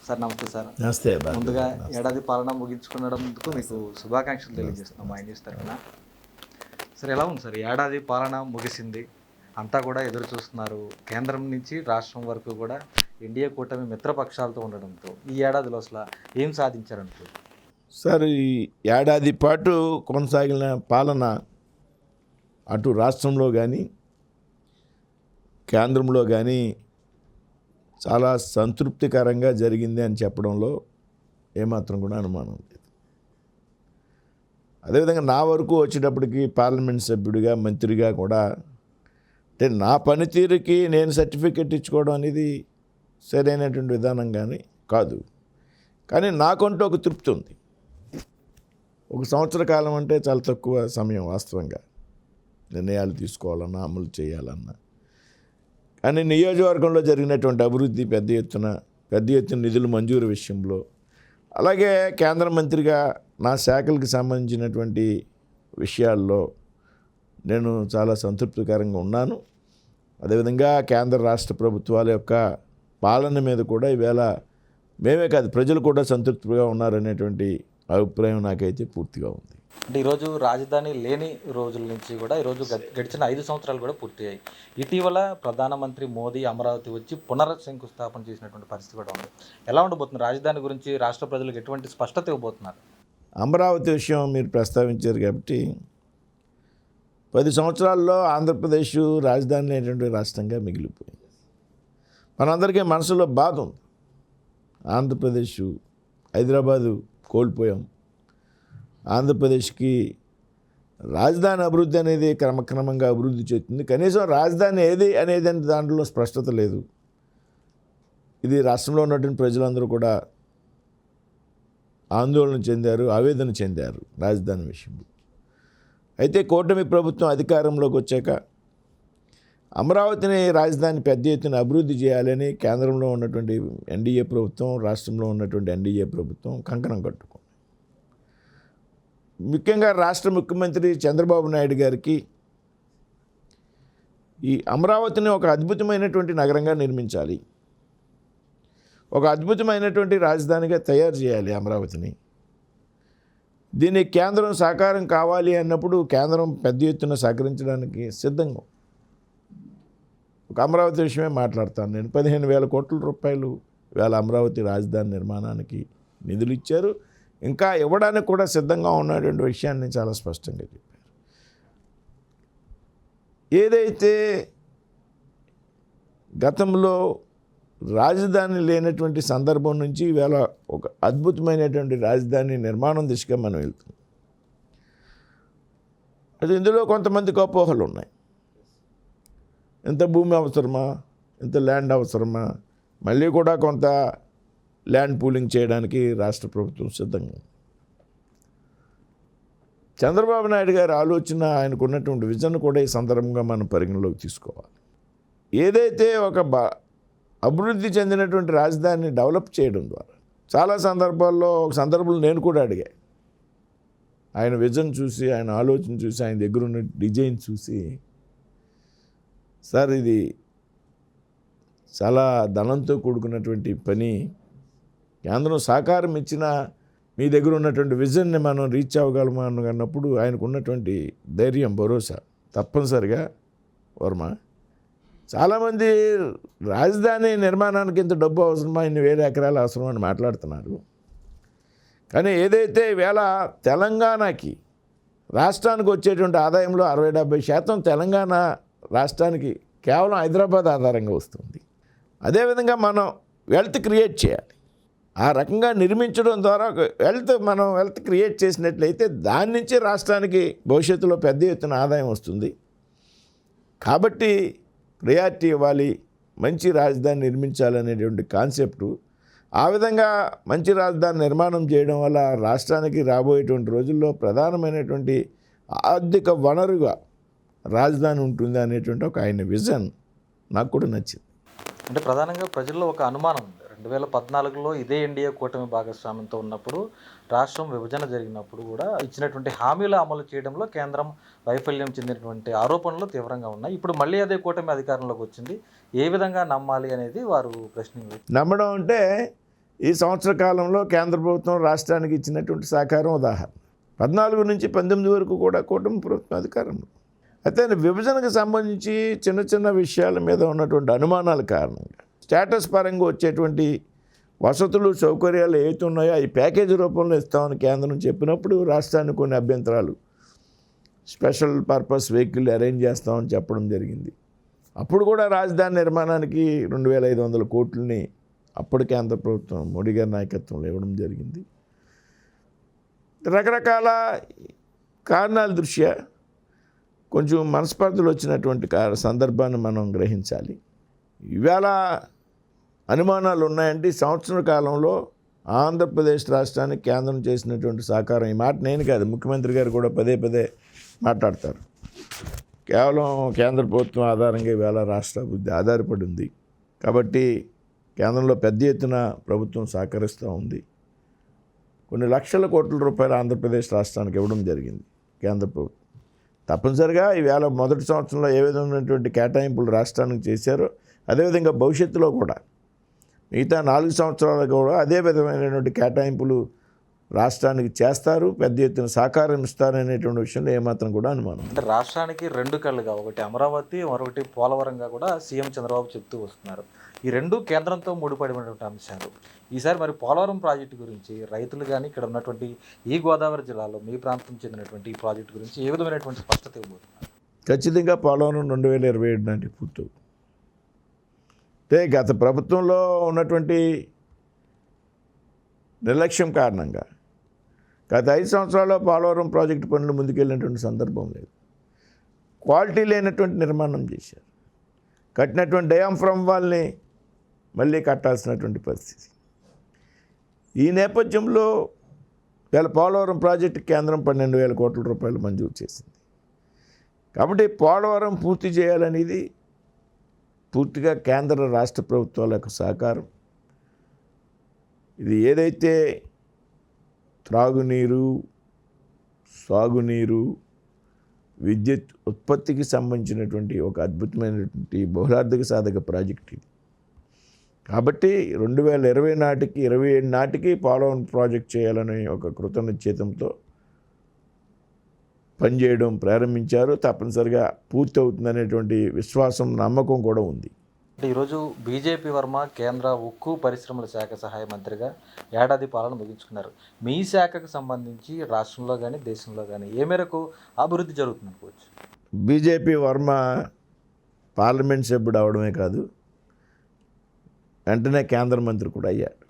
Sir నమస్తే sir. నమస్తే. ముందుగా ఏడాది పాలన ముగించుకున్నందుకు మీకు శుభాకాంక్షలు తెలియజేస్తున్నాం మా న్యూస్ తరఫున. సార్ ఎలా ఉంది సార్, ఏడాది పాలన ముగిసింది, అంతా కూడా ఎదురు చూస్తున్నారు. కేంద్రం నుంచి రాష్ట్రం వరకు కూడా ఎన్డీఏ కూటమి మిత్రపక్షాలతో ఉండడంతో ఈ ఏడాదిలో అసలు ఏం సాధించారంటారు? సార్, ఈ ఏడాది పాటు కొనసాగిన పాలన అటు రాష్ట్రంలో కానీ కేంద్రంలో కానీ చాలా సంతృప్తికరంగా జరిగింది అని చెప్పడంలో ఏమాత్రం కూడా అనుమానం లేదు. అదేవిధంగా నా వరకు వచ్చేటప్పటికి పార్లమెంట్ సభ్యుడిగా మంత్రిగా కూడా అంటే నా పనితీరుకి నేను సర్టిఫికెట్ ఇచ్చుకోవడం అనేది సరైనటువంటి విధానం కానీ కాదు. కానీ నాకంటూ ఒక తృప్తి ఉంది. ఒక సంవత్సర కాలం అంటే చాలా తక్కువ సమయం వాస్తవంగా నిర్ణయాలు తీసుకోవాలన్నా అమలు చేయాలన్నా. కానీ నియోజకవర్గంలో జరిగినటువంటి అభివృద్ధి పెద్ద ఎత్తున నిధులు మంజూరు విషయంలో, అలాగే కేంద్ర మంత్రిగా నా శాఖలకు సంబంధించినటువంటి విషయాల్లో నేను చాలా సంతృప్తికరంగా ఉన్నాను. అదేవిధంగా కేంద్ర రాష్ట్ర ప్రభుత్వాల యొక్క పాలన మీద కూడా ఈవేళ మేమే కాదు ప్రజలు కూడా సంతృప్తిగా ఉన్నారనేటువంటి అభిప్రాయం నాకైతే పూర్తిగా ఉంది. అంటే ఈరోజు రాజధాని లేని రోజుల నుంచి కూడా ఈరోజు గడిచిన 5 సంవత్సరాలు కూడా పూర్తయ్యాయి. ఇటీవల ప్రధానమంత్రి మోదీ అమరావతి వచ్చి పునఃశంకుస్థాపన చేసినటువంటి పరిస్థితి కూడా ఉంది. ఎలా ఉండబోతుంది రాజధాని గురించి? రాష్ట్ర ప్రజలకు ఎటువంటి స్పష్టత ఇవ్వబోతున్నారు? అమరావతి విషయం మీరు ప్రస్తావించారు కాబట్టి 10 సంవత్సరాల్లో ఆంధ్రప్రదేశ్ రాజధాని అనేటువంటి రాష్ట్రంగా మిగిలిపోయింది. మనందరికీ మనసులో బాధ ఉంది. ఆంధ్రప్రదేశ్, హైదరాబాదు కోల్పోయాం. ఆంధ్రప్రదేశ్కి రాజధాని అభివృద్ధి అనేది క్రమక్రమంగా అభివృద్ధి చెందుతుంది. కనీసం రాజధాని ఏది అనేది దాంట్లో స్పష్టత లేదు. ఇది రాష్ట్రంలో ఉన్నటువంటి ప్రజలందరూ కూడా ఆందోళన చెందారు, ఆవేదన చెందారు రాజధాని విషయంలో. అయితే కూటమి ప్రభుత్వం అధికారంలోకి వచ్చాక అమరావతిని రాజధాని పెద్ద ఎత్తున అభివృద్ధి చేయాలని కేంద్రంలో ఉన్నటువంటి ఎన్డీఏ ప్రభుత్వం, రాష్ట్రంలో ఉన్నటువంటి ఎన్డీఏ ప్రభుత్వం కంకణం కట్టుకుంది. ముఖ్యంగా రాష్ట్ర ముఖ్యమంత్రి చంద్రబాబు నాయుడు గారికి ఈ అమరావతిని ఒక అద్భుతమైనటువంటి నగరంగా నిర్మించాలి, ఒక అద్భుతమైనటువంటి రాజధానిగా తయారు చేయాలి అమరావతిని. దీనికి కేంద్రం సహకారం కావాలి అన్నప్పుడు కేంద్రం పెద్ద ఎత్తున సహకరించడానికి సిద్ధంగా. ఒక అమరావతి విషయమే మాట్లాడతాను నేను. 15,000 కోట్ల రూపాయలు వేళ అమరావతి రాజధాని నిర్మాణానికి నిధులు ఇచ్చారు. ఇంకా ఇవ్వడానికి కూడా సిద్ధంగా ఉన్నటువంటి విషయాన్ని చాలా స్పష్టంగా చెప్పారు. ఏదైతే గతంలో రాజధాని లేనటువంటి సందర్భం నుంచి ఈవేళ ఒక అద్భుతమైనటువంటి రాజధాని నిర్మాణం దిశగా మనం వెళ్తున్నాం. అది ఇందులో కొంతమందికి అపోహలు ఉన్నాయి. ఎంత భూమి అవసరమా, ఎంత ల్యాండ్ అవసరమా, మళ్ళీ కూడా కొంత ల్యాండ్ పూలింగ్ చేయడానికి రాష్ట్ర ప్రభుత్వం సిద్ధంగా ఉంది. చంద్రబాబు నాయుడు గారి ఆలోచన, ఆయనకు ఉన్నటువంటి విజన్ కూడా ఈ సందర్భంగా మనం పరిగణలోకి తీసుకోవాలి. ఏదైతే ఒక అభివృద్ధి చెందినటువంటి రాజధానిని డెవలప్ చేయడం ద్వారా చాలా సందర్భాల్లో, ఒక సందర్భంలో నేను కూడా అడిగా, ఆయన విజన్ చూసి, ఆయన ఆలోచన చూసి, ఆయన దగ్గర ఉన్న డిజైన్ చూసి, సార్ ఇది చాలా ధనంతో కూడుకున్నటువంటి పని, కేంద్రం సహకారం ఇచ్చిన మీ దగ్గర ఉన్నటువంటి విజన్ని మనం రీచ్ అవ్వగలమా అన్నప్పుడు ఆయనకు ఉన్నటువంటి ధైర్యం, భరోసా తప్పనిసరిగా వర్మ, చాలామంది రాజధాని నిర్మాణానికి ఇంత డబ్బు అవసరమా, ఇన్ని వేల ఎకరాలు అవసరం అని మాట్లాడుతున్నారు. కానీ ఏదైతే ఈవేళ తెలంగాణకి, రాష్ట్రానికి వచ్చేటువంటి ఆదాయంలో 60-70% తెలంగాణ రాష్ట్రానికి కేవలం హైదరాబాద్ ఆధారంగా వస్తుంది. అదేవిధంగా మనం వెల్త్ క్రియేట్ చేయాలి. ఆ రకంగా నిర్మించడం ద్వారా మనం వెల్త్ క్రియేట్ చేసినట్లయితే దాని నుంచి రాష్ట్రానికి భవిష్యత్తులో పెద్ద ఎత్తున ఆదాయం వస్తుంది. కాబట్టి ప్రయారిటీ ఇవ్వాలి, మంచి రాజధాని నిర్మించాలనేటువంటి కాన్సెప్టు. ఆ విధంగా మంచి రాజధాని నిర్మాణం చేయడం వల్ల రాష్ట్రానికి రాబోయేటువంటి రోజుల్లో ప్రధానమైనటువంటి ఆర్థిక వనరుగా రాజధాని ఉంటుంది అనేటువంటి ఒక ఆయన విజన్ నాకు కూడా నచ్చింది. అంటే ప్రధానంగా ప్రజల్లో ఒక అనుమానం ఉంది. 2014లో ఇదే ఎన్డీఏ కూటమి భాగస్వామ్యంతో ఉన్నప్పుడు, రాష్ట్రం విభజన జరిగినప్పుడు కూడా ఇచ్చినటువంటి హామీల అమలు చేయడంలో కేంద్రం వైఫల్యం చెందినటువంటి ఆరోపణలు తీవ్రంగా ఉన్నాయి. ఇప్పుడు మళ్ళీ అదే కూటమి అధికారంలోకి వచ్చింది, ఏ విధంగా నమ్మాలి అనేది వారు ప్రశ్నించారు. నమ్మడం అంటే ఈ సంవత్సర కాలంలో కేంద్ర ప్రభుత్వం రాష్ట్రానికి ఇచ్చినటువంటి సహకారం ఉదాహరణ. 14 నుంచి 19 వరకు కూడా కూటమి ప్రభుత్వం అధికారంలో. అయితే విభజనకు సంబంధించి చిన్న చిన్న విషయాల మీద ఉన్నటువంటి అనుమానాల కారణంగా స్టేటస్ పరంగా వచ్చేటువంటి వసతులు సౌకర్యాలు ఏవైతే ఉన్నాయో అవి ప్యాకేజీ రూపంలో ఇస్తామని కేంద్రం చెప్పినప్పుడు రాష్ట్రానికి కొన్ని అభ్యంతరాలు, స్పెషల్ పర్పస్ వెహికల్ అరేంజ్ చేస్తామని చెప్పడం జరిగింది. అప్పుడు కూడా రాజధాని నిర్మాణానికి 2500 కోట్లని అప్పుడు కేంద్ర ప్రభుత్వం మోడీ గారి నాయకత్వంలో ఇవ్వడం జరిగింది. రకరకాల కారణాల దృష్ట్యా కొంచెం మనస్పర్ధలు వచ్చినటువంటి సందర్భాన్ని మనం గ్రహించాలి. ఇవాళ అనుమానాలు ఉన్నాయంటే ఈ సంవత్సర కాలంలో ఆంధ్రప్రదేశ్ రాష్ట్రానికి కేంద్రం చేసినటువంటి సహకారం, ఈ మాట నేను కాదు ముఖ్యమంత్రి గారు కూడా పదే పదే మాట్లాడతారు. కేవలం కేంద్ర ప్రభుత్వం ఆధారంగా ఇవాళ రాష్ట్ర అభివృద్ధి ఆధారపడి ఉంది. కాబట్టి కేంద్రంలో పెద్ద ఎత్తున ప్రభుత్వం సహకరిస్తూ ఉంది. కొన్ని లక్షల కోట్ల రూపాయలు ఆంధ్రప్రదేశ్ రాష్ట్రానికి ఇవ్వడం జరిగింది కేంద్ర ప్రభుత్వం. తప్పనిసరిగా ఈవేళ మొదటి సంవత్సరంలో ఏ విధమైనటువంటి కేటాయింపులు రాష్ట్రానికి చేశారో అదేవిధంగా భవిష్యత్తులో కూడా మిగతా 4 సంవత్సరాలు కూడా అదే విధమైనటువంటి కేటాయింపులు రాష్ట్రానికి చేస్తారు, పెద్ద ఎత్తున సహకారం ఇస్తారనేటువంటి విషయంలో ఏమాత్రం కూడా అనుమానం. అంటే రాష్ట్రానికి 2 కళ్ళుగా, ఒకటి అమరావతి, మరొకటి పోలవరంగా కూడా సీఎం చంద్రబాబు చెప్తూ వస్తున్నారు. ఈ 2 కేంద్రంతో ముడిపడినటువంటి అంశాలు. ఈసారి మరి పోలవరం ప్రాజెక్టు గురించి రైతులు కానీ ఇక్కడ ఉన్నటువంటి ఈ గోదావరి జిల్లాలో మీ ప్రాంతం చెందినటువంటి ఈ ప్రాజెక్టు గురించి ఏ విధమైనటువంటి స్పష్టత ఇవ్వబోతున్నారు? ఖచ్చితంగా పోలవరం 2027 నాటికి పూర్తవుతుంది. అంటే గత ప్రభుత్వంలో ఉన్నటువంటి నిర్లక్ష్యం కారణంగా గత 5 సంవత్సరాల్లో పోలవరం ప్రాజెక్టు పనులు ముందుకెళ్ళినటువంటి సందర్భం లేదు. క్వాలిటీ లేనటువంటి నిర్మాణం చేశారు. కట్టినటువంటి డయాఫ్రమ్ వాల్ని మళ్ళీ కట్టాల్సినటువంటి పరిస్థితి. ఈ నేపథ్యంలో వీళ్ళ పోలవరం ప్రాజెక్టు కేంద్రం 12,000 కోట్ల రూపాయలు మంజూరు చేసింది. కాబట్టి పోలవరం పూర్తి చేయాలనేది పూర్తిగా కేంద్ర రాష్ట్ర ప్రభుత్వాల యొక్క సహకారం. ఇది ఏదైతే త్రాగునీరు, సాగునీరు, విద్యుత్ ఉత్పత్తికి సంబంధించినటువంటి ఒక అద్భుతమైనటువంటి బహుళార్థక సాధక ప్రాజెక్ట్ ఇది. కాబట్టి 2020 నాటికి 27 నాటికి పోలవరం ప్రాజెక్ట్ చేయాలని ఒక కృతనిశ్చయితంతో పనిచేయడం ప్రారంభించారు. తప్పనిసరిగా పూర్తి అవుతుందనేటువంటి విశ్వాసం, నమ్మకం కూడా ఉంది. అంటే ఈరోజు బీజేపీ వర్మ కేంద్ర ఉక్కు పరిశ్రమల శాఖ సహాయ మంత్రిగా ఏడాది పాలన ముగించుకున్నారు. మీ శాఖకు సంబంధించి రాష్ట్రంలో కానీ దేశంలో కానీ ఏ మేరకు అభివృద్ధి జరుగుతుంది అనుకోవచ్చు? బీజేపీ వర్మ పార్లమెంట్ సభ్యుడు అవడమే కాదు, వెంటనే కేంద్ర మంత్రి కూడా అయ్యాడు.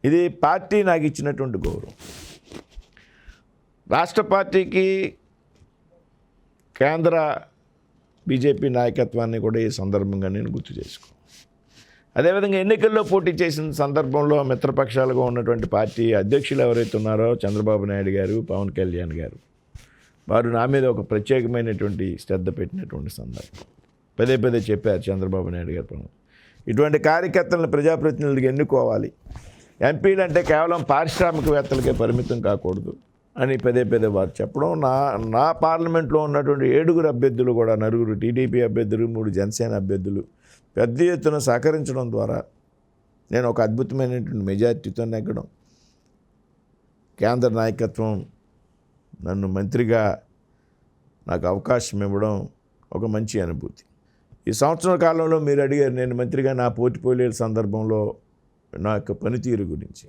ఇది పార్టీ నాకు ఇచ్చినటువంటి గౌరవం. రాష్ట్ర పార్టీకి కేంద్ర బీజేపీ నాయకత్వాన్ని కూడా ఈ సందర్భంగా నేను గుర్తు చేసుకో. అదేవిధంగా ఎన్నికల్లో పోటీ చేసిన సందర్భంలో మిత్రపక్షాలుగా ఉన్నటువంటి పార్టీ అధ్యక్షులు ఎవరైతే ఉన్నారో చంద్రబాబు నాయుడు గారు, పవన్ కళ్యాణ్ గారు, వారు నా మీద ఒక ప్రత్యేకమైనటువంటి శ్రద్ధ పెట్టినటువంటి సందర్భం. పదే పదే చెప్పారు చంద్రబాబు నాయుడు గారు, ఇటువంటి కార్యకర్తలను ప్రజాప్రతినిధులుగా ఎన్నుకోవాలి, ఎంపీలు అంటే కేవలం పారిశ్రామికవేత్తలకే పరిమితం కాకూడదు అని పదే పదే వారు చెప్పడం. నా పార్లమెంట్లో ఉన్నటువంటి 7 అభ్యర్థులు కూడా 4 టీడీపీ అభ్యర్థులు, 3 జనసేన అభ్యర్థులు పెద్ద ఎత్తున సహకరించడం ద్వారా నేను ఒక అద్భుతమైనటువంటి మెజార్టీతో నెగ్గడం, కేంద్ర నాయకత్వం నన్ను మంత్రిగా నాకు అవకాశం ఇవ్వడం ఒక మంచి అనుభూతి. ఈ సంవత్సర కాలంలో మీరు అడిగారు నేను మంత్రిగా నా పోర్ట్ఫోలియో సందర్భంలో నా యొక్క పనితీరు గురించి.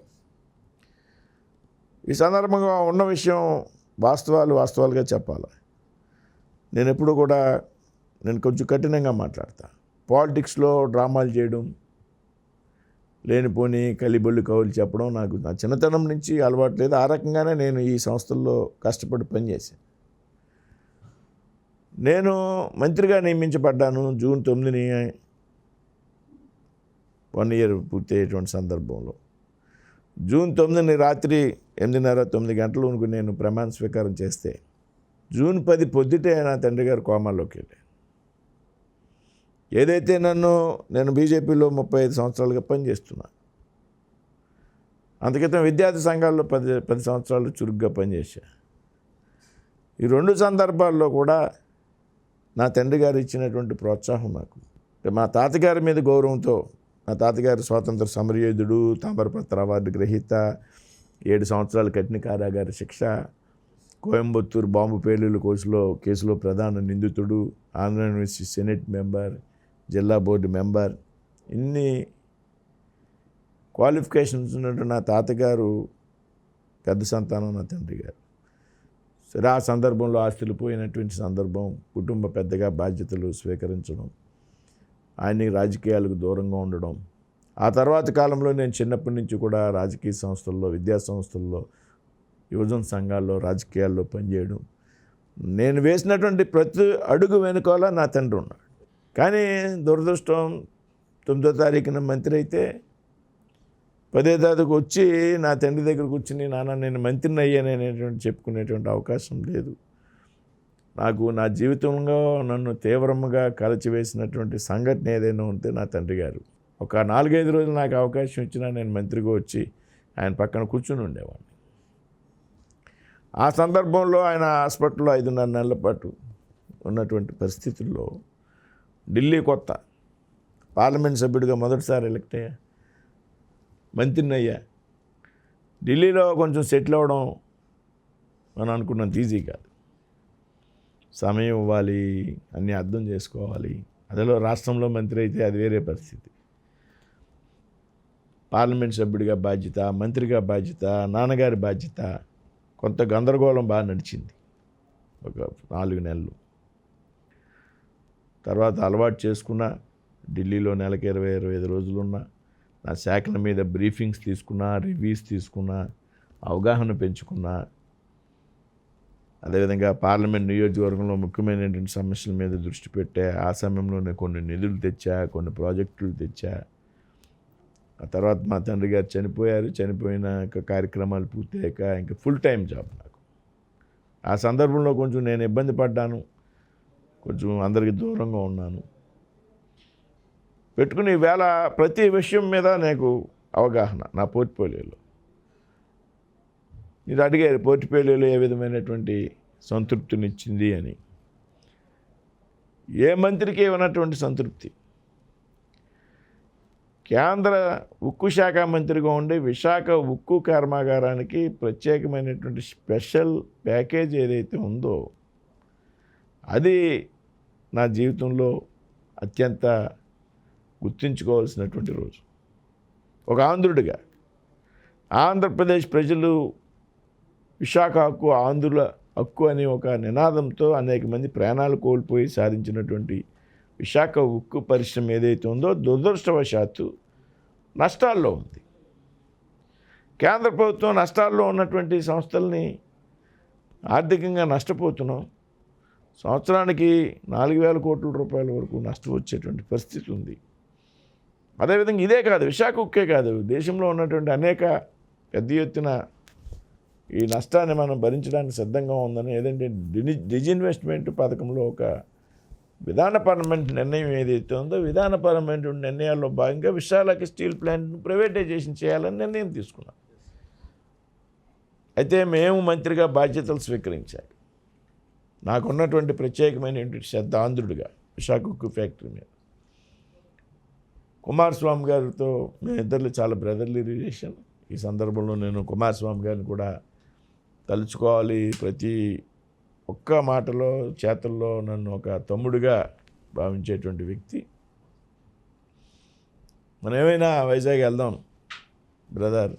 ఈ సందర్భంగా ఉన్న విషయం వాస్తవాలుగా చెప్పాలి. నేను ఎప్పుడు కూడా కొంచెం కఠినంగా మాట్లాడతా. పాలిటిక్స్లో డ్రామాలు చేయడం, లేనిపోని కలిబొల్లి కవులు చెప్పడం నాకు నా చిన్నతనం నుంచి అలవాటు లేదు. ఆ రకంగానే నేను ఈ సంస్థల్లో కష్టపడి పనిచేశాను. నేను మంత్రిగా నియమించబడ్డాను జూన్ 9ని, 1 ఇయర్ పూర్తి అయ్యేటువంటి సందర్భంలో. జూన్ 9ని రాత్రి 8:30-9 గంటలకు నేను ప్రమాణ స్వీకారం చేస్తే జూన్ 10 పొద్దుటే నా తండ్రి గారు కోమాలోకి వెళ్ళాను. ఏదైతే నేను బీజేపీలో 35 సంవత్సరాలుగా పనిచేస్తున్నా, అంతక్రితం విద్యార్థి సంఘాల్లో 10 సంవత్సరాలు చురుగ్గా పనిచేశా. ఈ 2 సందర్భాల్లో కూడా నా తండ్రి గారు ఇచ్చినటువంటి ప్రోత్సాహం నాకు, మా తాతగారి మీద గౌరవంతో మా తాతగారు స్వాతంత్ర సమరయోధుడు, తామరపత్ర అవార్డు గ్రహీత, 7 సంవత్సరాలు కఠిన కారాగార శిక్ష, కోయంబత్తూరు బాంబు పేలుళ్ల కేసులో ప్రధాన నిందితుడు, ఆంధ్ర యూనివర్సిటీ సెనెట్ మెంబర్, జిల్లా బోర్డు మెంబర్, ఇన్ని క్వాలిఫికేషన్స్ ఉన్నట్టు నా తాతగారు పెద్ద సంతానం నా తండ్రి గారు. సరే, ఆ సందర్భంలో ఆస్తులు పోయినటువంటి సందర్భం, కుటుంబ పెద్దగా బాధ్యతలు స్వీకరించడం, ఆయన్ని రాజకీయాలకు దూరంగా ఉండడం. ఆ తర్వాత కాలంలో నేను చిన్నప్పటి నుంచి కూడా రాజకీయ సంస్థల్లో, విద్యా సంస్థల్లో, యువజన సంఘాల్లో, రాజకీయాల్లో పనిచేయడం. నేను వేసినటువంటి ప్రతి అడుగు వెనుకాల నా తండ్రి ఉన్నాడు. కానీ దురదృష్టం, 9వ తారీఖున మంత్రి అయితే 10వ తారీఖు వచ్చి నా తండ్రి దగ్గరకు వచ్చి నాన్న నేను మంత్రిని అయ్యాననేటువంటి చెప్పుకునేటువంటి అవకాశం లేదు. నాకు నా జీవితంలో నన్ను తీవ్రంగా కలిచివేసినటువంటి సంఘటన ఏదైనా ఉంటే నా తండ్రి గారు. ఒక 4-5 రోజులు నాకు అవకాశం ఇచ్చినా నేను మంత్రిగా వచ్చి ఆయన పక్కన కూర్చుని ఉండేవాడిని. ఆ సందర్భంలో ఆయన హాస్పిటల్లో 5.5 నెలల పాటు ఉన్నటువంటి పరిస్థితుల్లో ఢిల్లీ కొత్త, పార్లమెంట్ సభ్యుడిగా మొదటిసారి ఎలక్ట్ అయ్యా, మంత్రిని అయ్యా. ఢిల్లీలో కొంచెం సెటిల్ అవ్వడం మనం అనుకున్నంత ఈజీ కాదు. సమయం ఇవ్వాలి, అన్నీ అర్థం చేసుకోవాలి. అదిలో రాష్ట్రంలో మంత్రి అయితే అది వేరే పరిస్థితి. పార్లమెంట్ సభ్యుడిగా బాధ్యత, మంత్రిగా బాధ్యత, నాన్నగారి బాధ్యత, కొంత గందరగోళం బాగా నడిచింది ఒక 4 నెలలు. తర్వాత అలవాటు చేసుకున్నా, ఢిల్లీలో నెలకి 20-25 రోజులున్నా, నా శాఖల మీద బ్రీఫింగ్స్ తీసుకున్నా, రివ్యూస్ తీసుకున్నా, అవగాహన పెంచుకున్నా. అదేవిధంగా పార్లమెంట్ నియోజకవర్గంలో ముఖ్యమైనటువంటి సమస్యల మీద దృష్టి పెట్టా. ఆ సమయంలోనే కొన్ని నిధులు తెచ్చా, కొన్ని ప్రాజెక్టులు తెచ్చా. ఆ తర్వాత మా తండ్రి గారు చనిపోయారు. చనిపోయినాక కార్యక్రమాలు పూర్తయ్యాక ఇంకా ఫుల్ టైం జాబ్ నాకు. ఆ సందర్భంలో కొంచెం నేను ఇబ్బంది పడ్డాను, కొంచెం అందరికి దూరంగా ఉన్నాను. పెట్టుకుని ఈవేళ ప్రతి విషయం మీద నాకు అవగాహన నా పోర్ట్ఫోలియోలో. మీరు అడిగారు పోర్ట్ఫోలియోలో ఏ విధమైనటువంటి సంతృప్తినిచ్చింది అని. ఏ మంత్రికి ఇవ్వనటువంటి సంతృప్తి. కేంద్ర ఉక్కు శాఖ మంత్రిగా ఉండి విశాఖ ఉక్కు కర్మాగారానికి ప్రత్యేకమైనటువంటి స్పెషల్ ప్యాకేజ్ ఏదైతే ఉందో అది నా జీవితంలో అత్యంత గుర్తుంచుకోవాల్సినటువంటి రోజు. ఒక ఆంధ్రుడిగా ఆంధ్రప్రదేశ్ ప్రజలు విశాఖ హక్కు, ఆంధ్రుల హక్కు అనే ఒక నినాదంతో అనేక మంది ప్రాణాలు కోల్పోయి సాధించినటువంటి విశాఖ ఉక్కు పరిశ్రమ ఏదైతే ఉందో దురదృష్టవశాత్తు నష్టాల్లో ఉంది. కేంద్ర ప్రభుత్వం నష్టాల్లో ఉన్నటువంటి సంస్థల్ని ఆర్థికంగా నష్టపోతున్నాం. సంవత్సరానికి 4,000 కోట్ల రూపాయల వరకు నష్టం వచ్చేటువంటి పరిస్థితి ఉంది. అదేవిధంగా ఇదే కాదు, విశాఖ ఉక్కే కాదు, దేశంలో ఉన్నటువంటి అనేక పెద్ద ఎత్తున ఈ నష్టాన్ని మనం భరించడానికి సిద్ధంగా ఉందని ఏదంటే డిజిన్వెస్ట్మెంట్ పథకంలో ఒక విధానపరమైన నిర్ణయం ఏదైతే ఉందో విధానపరమైన నిర్ణయాల్లో భాగంగా విశాఖ స్టీల్ ప్లాంట్ను ప్రైవేటైజేషన్ చేయాలని నిర్ణయం తీసుకున్నాం. అయితే మేము మంత్రిగా బాధ్యతలు స్వీకరించాలి. నాకున్నటువంటి ప్రత్యేకమైనటువంటి శ్రద్ధ ఆంధ్రుడిగా విశాఖ ఉక్కు ఫ్యాక్టరీ మీద. కుమారస్వామి గారితో మేమిద్దరు చాలా బ్రదర్లీ రిలేషన్. ఈ సందర్భంలో నేను కుమారస్వామి గారిని కూడా తలుచుకోవాలి. ప్రతి ఒక్క మాటలో చేతల్లో నన్ను ఒక తమ్ముడిగా భావించేటువంటి వ్యక్తి. మనం ఏమైనా వైజాగ్ వెళ్దాం బ్రదర్,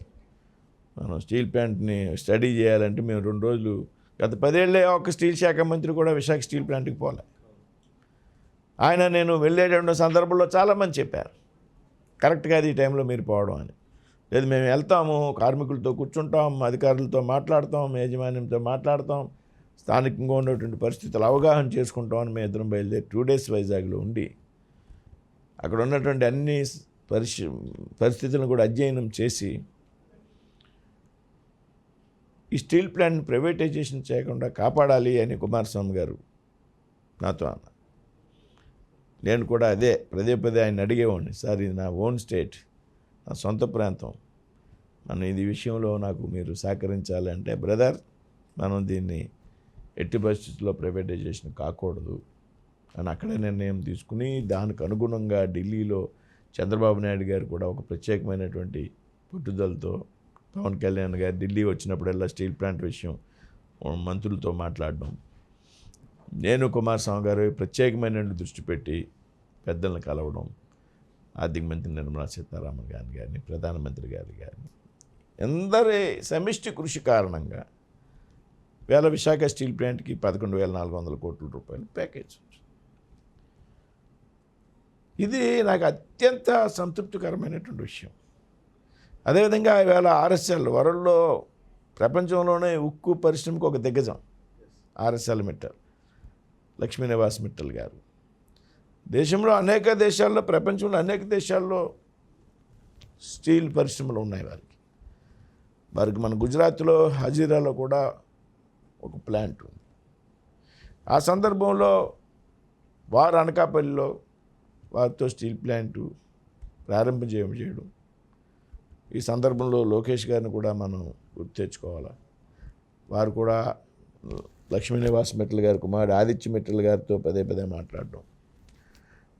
మనం స్టీల్ ప్లాంట్ని స్టడీ చేయాలంటే మేము 2 రోజులు, గత 10 ఏళ్ళే ఒక స్టీల్ శాఖ మంత్రి కూడా విశాఖ స్టీల్ ప్లాంట్కి పోలే. ఆయన నేను వెళ్ళేటువంటి సందర్భంలో చాలామంది చెప్పారు కరెక్ట్గా అది ఈ టైంలో మీరు పోవడం అని. లేదు, మేము వెళ్తాము, కార్మికులతో కూర్చుంటాం, అధికారులతో మాట్లాడతాం, యాజమాన్యంతో మాట్లాడతాం, స్థానికంగా ఉన్నటువంటి పరిస్థితులు అవగాహన చేసుకుంటామని మేము ఇద్దరం బయలుదేరి 2 డేస్ వైజాగ్లో ఉండి అక్కడ ఉన్నటువంటి అన్ని పరిస్థితులను కూడా అధ్యయనం చేసి ఈ స్టీల్ ప్లాంట్ని ప్రైవేటైజేషన్ చేయకుండా కాపాడాలి అని కుమారస్వామి గారు నాతో అన్నారు. నేను కూడా అదే పదే ఆయన అడిగేవాడిని, సార్ ఇది నా ఓన్ స్టేట్, నా సొంత ప్రాంతం, మన ఇది విషయంలో నాకు మీరు సహకరించాలి అంటే, బ్రదర్ మనం దీన్ని ఎట్టి పరిస్థితుల్లో ప్రైవేటైజేషన్ కాకూడదు అని అక్కడే నిర్ణయం తీసుకుని దానికి అనుగుణంగా ఢిల్లీలో చంద్రబాబు నాయుడు గారు కూడా ఒక ప్రత్యేకమైనటువంటి పట్టుదలతో పవన్ కళ్యాణ్ గారు ఢిల్లీ వచ్చినప్పుడల్లా స్టీల్ ప్లాంట్ విషయం మంత్రులతో మాట్లాడడం, నేను కుమారస్వామి గారు ప్రత్యేకమైన దృష్టి పెట్టి పెద్దలను కలవడం, ఆర్థిక మంత్రి నిర్మలా సీతారామన్ గారిని కానీ ప్రధానమంత్రి గారి కానీ అందరి సమిష్టి కృషి కారణంగా వేళ విశాఖ స్టీల్ ప్లాంట్కి 11,400 కోట్ల రూపాయలు ప్యాకేజ్. ఇది నాకు అత్యంత సంతృప్తికరమైనటువంటి విషయం. అదేవిధంగా ఈవేళ ఆర్ఎస్ఎల్ వరల్డ్లో ప్రపంచంలోనే ఉక్కు పరిశ్రమకు ఒక దిగ్గజం ఆర్ఎస్ఎల్ మిట్టల్, లక్ష్మీ నివాస్ మిట్టల్ గారు. దేశంలో అనేక దేశాల్లో, ప్రపంచంలో అనేక దేశాల్లో స్టీల్ పరిశ్రమలు ఉన్నాయి వారికి మన గుజరాత్లో హజీరాలో కూడా ఒక ప్లాంట్ ఉంది. ఆ సందర్భంలో వారు అనకాపల్లిలో వారితో స్టీల్ ప్లాంటు చేయడం, ఈ సందర్భంలో లోకేష్ గారిని కూడా మనం గుర్తు తెచ్చుకోవాలి. వారు కూడా లక్ష్మీ నివాస్ మిట్టల్ గారి కుమారుడు ఆదిత్య మిట్టల్ గారితో పదే మాట్లాడడం,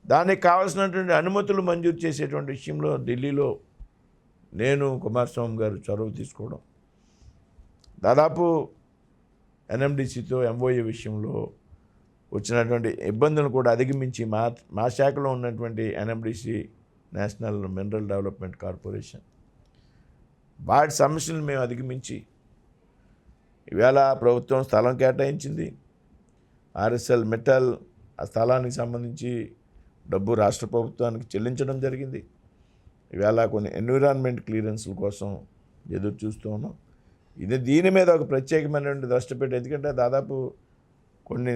దానికి కావాల్సినటువంటి అనుమతులు మంజూరు చేసేటువంటి విషయంలో ఢిల్లీలో నేను కుమారస్వామి గారు చొరవ తీసుకోవడం, దాదాపు ఎన్ఎండిసితో ఎంఓఏ విషయంలో వచ్చినటువంటి ఇబ్బందులను కూడా అధిగమించి మా శాఖలో ఉన్నటువంటి NMDC national mineral development corporation వాటి సమస్యలను మేము అధిగమించి ఈవేళ ప్రభుత్వం స్థలం కేటాయించింది. ఆర్ఎస్ఎల్ మెటల్ ఆ స్థలానికి సంబంధించి డబ్బు రాష్ట్ర ప్రభుత్వానికి చెల్లించడం జరిగింది. ఈవేళ కొన్ని ఎన్విరాన్మెంట్ క్లియరెన్స్ల కోసం ఎదురు చూస్తూ ఉన్నాం. దీని మీద ఒక ప్రత్యేకమైనటువంటి దృష్టి పెట్టి, ఎందుకంటే దాదాపు కొన్ని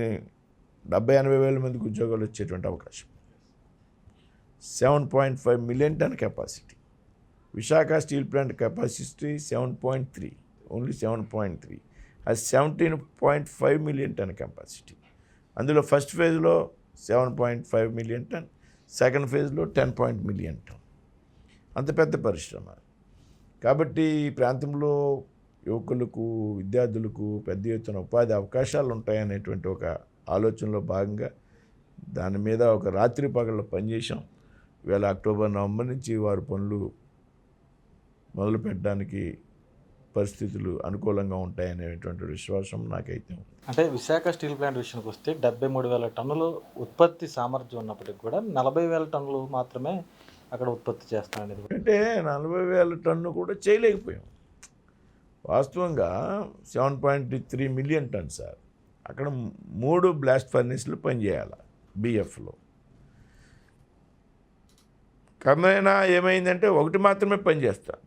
70-80 వేల మందికి ఉద్యోగాలు వచ్చేటువంటి అవకాశం. 7.5 million ton capacity. Visakha steel plant capacity 7.3, only 7.3. అది 17.5 మిలియన్ టన్ కెపాసిటీ. అందులో ఫస్ట్ ఫేజ్లో 7.5 మిలియన్ టన్, సెకండ్ ఫేజ్లో 10 మిలియన్ టన్. అంత పెద్ద పరిశ్రమ. కాబట్టి ఈ ప్రాంతంలో యువకులకు, విద్యార్థులకు పెద్ద ఎత్తున ఉపాధి అవకాశాలు ఉంటాయనేటువంటి ఒక ఆలోచనలో భాగంగా దాని మీద ఒక రాత్రి పగళ్ళు పనిచేసాం. ఇవాళ అక్టోబర్, నవంబర్ నుంచి వారు పనులు మొదలు పెట్టడానికి పరిస్థితులు అనుకూలంగా ఉంటాయనేటువంటి విశ్వాసం నాకైతే ఉంది. అంటే విశాఖ స్టీల్ ప్లాంట్ విషయానికి వస్తే 73,000 టన్నులు ఉత్పత్తి సామర్థ్యం ఉన్నప్పటికీ కూడా 40,000 టన్నులు మాత్రమే అక్కడ ఉత్పత్తి చేస్తామనేది. అంటే 40,000 టన్ను కూడా చేయలేకపోయాం. వాస్తవంగా 7.3 మిలియన్ టన్ సార్. అక్కడ 3 బ్లాస్ట్ ఫర్నేస్లు పనిచేయాలి బిఎఫ్లో. క్రమేణా ఏమైందంటే ఒకటి మాత్రమే పనిచేస్తుంది,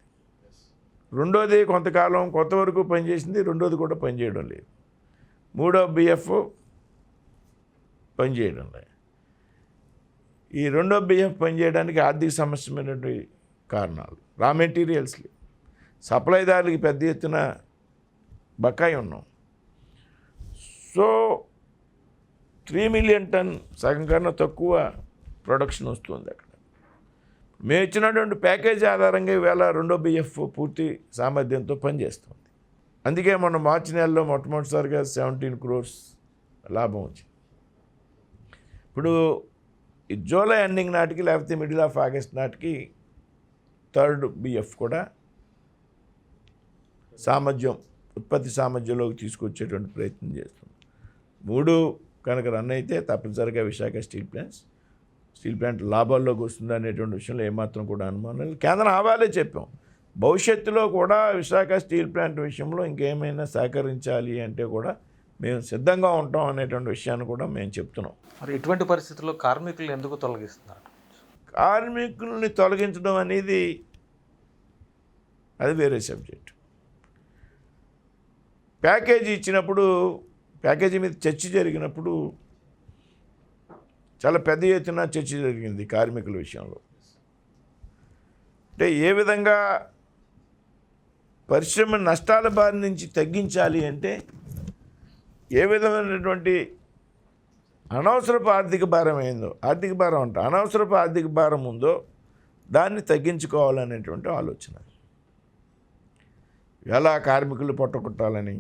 రెండోది కొంతకాలం కొంతవరకు పనిచేసింది, రెండోది కూడా పనిచేయడం లేదు, మూడో బిఎఫ్ పనిచేయడం లేదు. ఈ రెండో బిఎఫ్ పనిచేయడానికి ఆర్థిక సమస్యమైనటువంటి కారణాలు, రా మెటీరియల్స్, సప్లైదారులకి పెద్ద ఎత్తున బకాయి ఉన్నాం. సో 3 మిలియన్ టన్ సగం కన్నా తక్కువ ప్రొడక్షన్ వస్తుంది అక్కడ. మేము ఇచ్చినటువంటి ప్యాకేజీ ఆధారంగా ఈవేళ రెండో బిఎఫ్ పూర్తి సామర్థ్యంతో పనిచేస్తుంది. అందుకే మొన్న మార్చి నెలలో మొట్టమొదటిసారిగా 17 crores లాభం వచ్చింది. ఇప్పుడు ఈ జూలై ఎండింగ్ నాటికి లేకపోతే మిడిల్ ఆఫ్ ఆగస్ట్ నాటికి థర్డ్ బిఎఫ్ కూడా ఉత్పత్తి సామర్థ్యంలోకి తీసుకొచ్చేటువంటి ప్రయత్నం చేస్తుంది. 3 కనుక రన్ అయితే తప్పనిసరిగా విశాఖ స్టీల్ ప్లాంట్ లాభాల్లోకి వస్తుంది అనేటువంటి విషయంలో ఏమాత్రం కూడా అనుమానం లేదు. కేంద్రం ఆవాలే చెప్పాం, భవిష్యత్తులో కూడా విశాఖ స్టీల్ ప్లాంట్ విషయంలో ఇంకేమైనా సహకరించాలి అంటే కూడా మేము సిద్ధంగా ఉంటాం అనేటువంటి విషయాన్ని కూడా మేము చెప్తున్నాం. మరి ఇటువంటి పరిస్థితుల్లో కార్మికులు ఎందుకు తొలగిస్తున్నారు? కార్మికుల్ని తొలగించడం అనేది అది వేరే సబ్జెక్ట్. ప్యాకేజీ ఇచ్చినప్పుడు, ప్యాకేజీ మీద చర్చ జరిగినప్పుడు చాలా పెద్ద ఎత్తున చర్చ జరిగింది కార్మికుల విషయంలో. అంటే ఏ విధంగా పరిశ్రమ నష్టాల బారి నుంచి తగ్గించాలి అంటే ఏ విధమైనటువంటి అనవసరపు ఆర్థిక భారం అనవసరపు ఆర్థిక భారం ఉందో దాన్ని తగ్గించుకోవాలనేటువంటి ఆలోచన. ఎలా కార్మికులు పొట్టకొట్టాలని,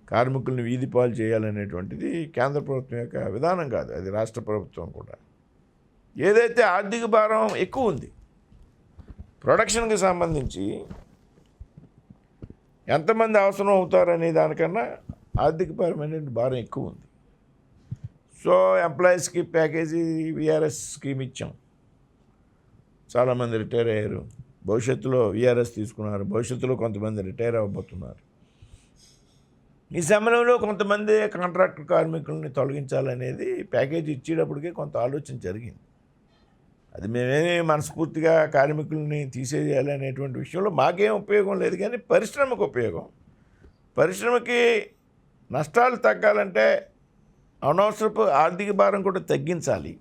కార్మికుల్ని వీధి పాలు చేయాలనేటువంటిది కేంద్ర ప్రభుత్వం యొక్క విధానం కాదు, అది రాష్ట్ర ప్రభుత్వం కూడా. ఏదైతే ఆర్థిక భారం ఎక్కువ ఉంది, ప్రొడక్షన్కి సంబంధించి ఎంతమంది అవసరం అవుతారనే దానికన్నా ఆర్థికపరమైన భారం ఎక్కువ ఉంది. సో ఎంప్లాయీస్కి ప్యాకేజీ విఆర్ఎస్ స్కీమ్ ఇచ్చాం, చాలామంది రిటైర్ అయ్యారు, భవిష్యత్తులో విఆర్ఎస్ తీసుకున్నారు, భవిష్యత్తులో కొంతమంది రిటైర్ అవ్వబోతున్నారు. ఈ సమయంలో కొంతమంది కాంట్రాక్ట్ కార్మికుల్ని తొలగించాలనేది ప్యాకేజీ ఇచ్చేటప్పటికే కొంత ఆలోచన జరిగింది. అది మేమేమి మనస్ఫూర్తిగా కార్మికుల్ని తీసేయాలి అనేటువంటి విషయంలో మాకేం ఉపయోగం లేదు, కానీ పరిశ్రమకు ఉపయోగం. పరిశ్రమకి నష్టాలు తగ్గాలంటే అనవసరపు ఆర్థిక భారం కూడా తగ్గించాలి.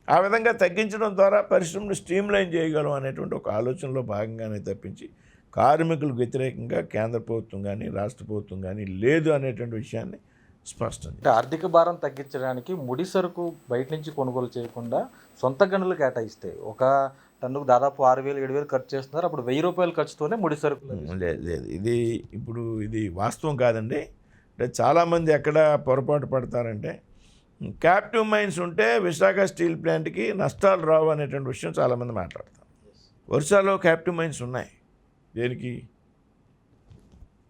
ఆ విధంగా తగ్గించడం ద్వారా పరిశ్రమను స్ట్రీమ్లైన్ చేయగలం అనేటువంటి ఒక ఆలోచనలో భాగంగానే తప్పించి కార్మికులకు వ్యతిరేకంగా కేంద్ర ప్రభుత్వం కానీ రాష్ట్ర ప్రభుత్వం కానీ లేదు అనేటువంటి విషయాన్ని స్పష్టం. అంటే ఆర్థిక భారం తగ్గించడానికి ముడి సరుకు బయట నుంచి కొనుగోలు చేయకుండా సొంత గనులు కేటాయిస్తే ఒక టన్నుకు దాదాపు 6,000 7,000 ఖర్చు చేస్తున్నారు. అప్పుడు 1,000 రూపాయలు ఖర్చుతోనే ముడి సరుకు. లేదు, ఇది వాస్తవం కాదండి. అంటే చాలామంది ఎక్కడ పొరపాటు పడతారంటే క్యాప్టివ్ మైన్స్ ఉంటే విశాఖ స్టీల్ ప్లాంట్కి నష్టాలు రావు అనేటువంటి విషయం చాలామంది మాట్లాడతారు. ఒరిస్సాలో క్యాప్టివ్ మైన్స్ ఉన్నాయి. దేనికి?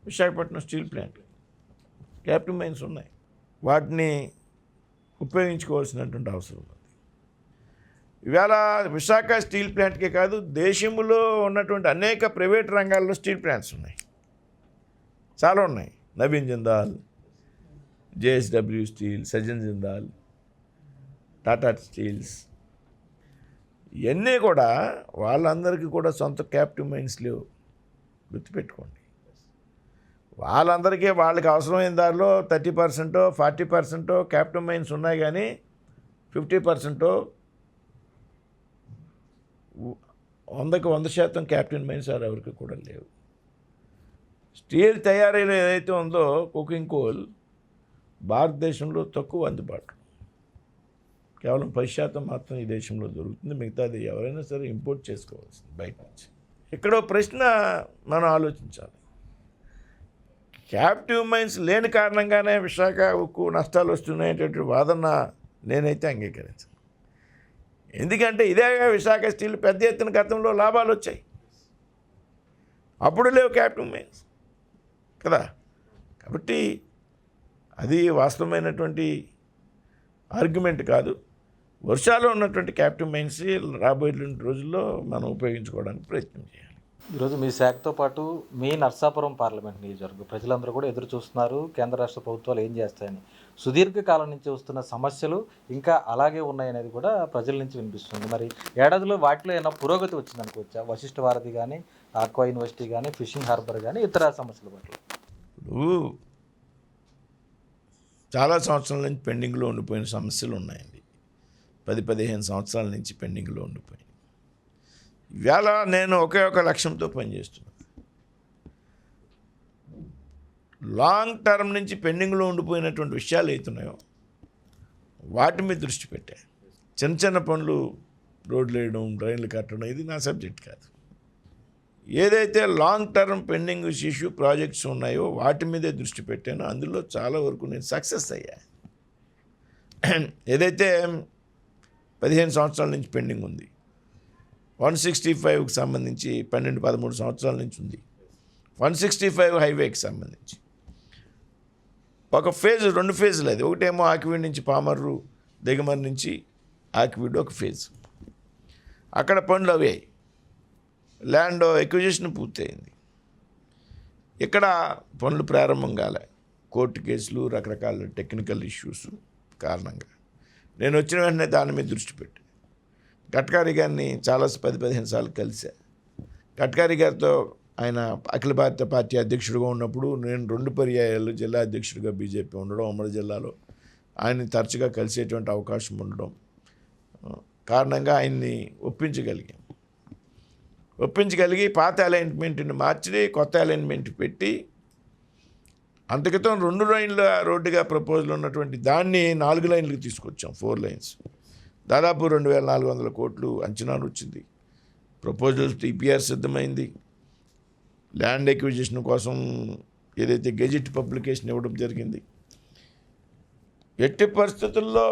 Visakhapatnam steel plant captive mines ఉన్నాయి. వాటిని ఉపయోగించుకోవాల్సినటువంటి అవసరం ఉంది. ఇవాళ విశాఖ స్టీల్ ప్లాంట్కే కాదు, దేశంలో ఉన్నటువంటి అనేక ప్రైవేట్ రంగాల్లో స్టీల్ ప్లాంట్స్ ఉన్నాయి, చాలా ఉన్నాయి. Naveen Jindal, JSW steel, Sajjan Jindal, Tata steels, ఇవన్నీ కూడా వాళ్ళందరికీ కూడా సొంత క్యాప్టివ్ మైన్స్ లేవు. గుర్తుపెట్టుకోండి. వాళ్ళందరికీ వాళ్ళకి అవసరమైన దారిలో 30% 40% క్యాప్టివ్ మైన్స్ ఉన్నాయి, కానీ 50% 100% క్యాప్టివ్ మైన్స్ ఎవరికి కూడా లేవు. స్టీల్ తయారీలో ఏదైతే ఉందో కుకింగ్ కోల్ భారతదేశంలో తక్కువ అందుబాటు, కేవలం 10% మాత్రం ఈ దేశంలో దొరుకుతుంది. మిగతాది ఎవరైనా సరే ఇంపోర్ట్ చేసుకోవాల్సింది బయట నుంచి. ఇక్కడో ప్రశ్న మనం ఆలోచించాలి. క్యాప్టివ్ మైన్స్ లేని కారణంగానే విశాఖ ఉక్కు నష్టాలు వస్తున్నాయనేటువంటి వాదన నేనైతే అంగీకరించను. ఎందుకంటే ఇదే విశాఖ స్టీల్ పెద్ద ఎత్తున గతంలో లాభాలు వచ్చాయి, అప్పుడు లేవు క్యాప్టివ్ మైన్స్ కదా. కాబట్టి అది వాస్తవమైనటువంటి ఆర్గ్యుమెంట్ కాదు. వర్షాలు ఉన్నటువంటి క్యాప్టివ్ మైన్స్ రాబోయే రోజుల్లో మనం ఉపయోగించుకోవడానికి ప్రయత్నం చేయాలి. ఈరోజు మీ శాఖతో పాటు మీ నర్సాపురం పార్లమెంట్ నియోజకవర్గం ప్రజలందరూ కూడా ఎదురు చూస్తున్నారు కేంద్ర రాష్ట్ర ప్రభుత్వాలు ఏం చేస్తాయని. సుదీర్ఘకాలం నుంచి వస్తున్న సమస్యలు ఇంకా అలాగే ఉన్నాయనేది కూడా ప్రజల నుంచి వినిపిస్తుంది. మరి ఏడాదిలో వాటిలో ఏమైనా పురోగతి వచ్చిందనుకోవచ్చా? వశిష్ఠ భారతి కానీ, ఆక్వా యూనివర్సిటీ కానీ, ఫిషింగ్ హార్బర్ కానీ, ఇతర సమస్యల పట్ల. ఇప్పుడు చాలా సంవత్సరాల నుంచి పెండింగ్లో ఉండిపోయిన సమస్యలు ఉన్నాయండి. 10-15 సంవత్సరాల నుంచి పెండింగ్లో ఉండిపోయింది. ఇవాళ నేను ఒకే ఒక లక్ష్యంతో పనిచేస్తున్నాను. లాంగ్ టర్మ్ నుంచి పెండింగ్లో ఉండిపోయినటువంటి విషయాలు అవుతున్నాయో వాటి మీద దృష్టి పెట్టా. చిన్న చిన్న పనులు, రోడ్లు వేయడం, డ్రైన్లు కట్టడం, ఇది నా సబ్జెక్ట్ కాదు. ఏదైతే long term pending issue projects ఉన్నాయో వాటి మీదే దృష్టి పెట్టాను. అందులో చాలా వరకు నేను సక్సెస్ అయ్యా. ఏదైతే 15 సంవత్సరాల నుంచి పెండింగ్ ఉంది, 165కి సంబంధించి 12-13 సంవత్సరాల నుంచి ఉంది. 165 హైవేకి సంబంధించి ఒక ఫేజ్, 2 ఫేజులు. అది ఒకటేమో ఆకివీడ్ నుంచి పామర్రు, దిగమర్ నుంచి ఆకివీడ్ ఒక ఫేజ్. అక్కడ పనులు అయ్యాయి, ల్యాండ్ ఎక్విజిషన్ పూర్తయింది. ఇక్కడ పనులు ప్రారంభం కాలే, కోర్టు కేసులు, రకరకాల టెక్నికల్ ఇష్యూస్ కారణంగా. నేను వచ్చిన వెంటనే దాని మీద దృష్టి పెట్టి గడ్కరీ గారిని చాలా 10-15 సార్లు కలిసా. గడ్కరీ గారితో ఆయన అఖిల భారత పార్టీ అధ్యక్షుడిగా ఉన్నప్పుడు నేను 2 పర్యాయాలు జిల్లా అధ్యక్షుడిగా బీజేపీ ఉండడం, ఉమ్మడి జిల్లాలో ఆయన్ని తరచుగా కలిసేటువంటి అవకాశం ఉండడం కారణంగా ఆయన్ని ఒప్పించగలిగి పాత అలైన్మెంట్ని మార్చి కొత్త అలైన్మెంట్ పెట్టి, అంతక్రితం 2 లైన్ల రోడ్డుగా ప్రపోజల్ ఉన్నటువంటి దాన్ని 4 లైన్లకు తీసుకొచ్చాం, 4 లైన్స్. దాదాపు 2,400 కోట్లు అంచనాలు వచ్చింది. ప్రపోజల్ టీపీఆర్ సిద్ధమైంది. ల్యాండ్ ఎక్విజిషన్ కోసం ఏదైతే గెజిట్ పబ్లికేషన్ ఇవ్వడం జరిగింది. ఎట్టి పరిస్థితుల్లో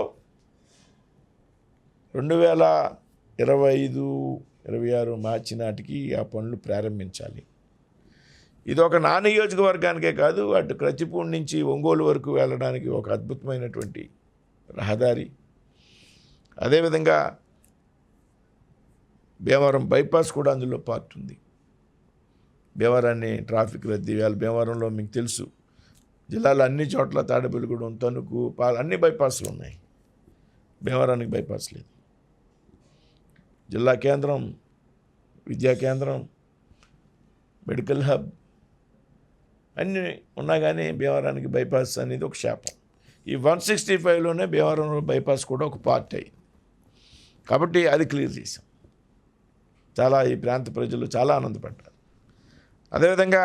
2025-26 మార్చి నాటికి ఆ పనులు ప్రారంభించాలి. ఇది ఒక నా నియోజకవర్గానికే కాదు, అటు క్రచ్చిపూడి నుంచి ఒంగోలు వరకు వెళ్ళడానికి ఒక అద్భుతమైనటువంటి రహదారి. అదేవిధంగా భీమవరం బైపాస్ కూడా అందులో పార్ట్ ఉంది. భీమవరాన్ని ట్రాఫిక్ రద్దీ, వేళ భీమవరంలో మీకు తెలుసు జిల్లాలో అన్ని చోట్ల తాడేపల్లిగూడెం, తణుకు, అన్ని బైపాస్లు ఉన్నాయి. భీమవరానికి బైపాస్ లేదు. జిల్లా కేంద్రం, విద్యా కేంద్రం, మెడికల్ హబ్ అన్నీ ఉన్నా కానీ భీమవరానికి బైపాస్ అనేది ఒక శాపం. ఈ 165లోనే భీమవరం బైపాస్ కూడా ఒక పార్ట్ అయింది. కాబట్టి అది క్లియర్ చేశాం. చాలా ఈ ప్రాంత ప్రజలు చాలా ఆనందపడ్డారు. అదేవిధంగా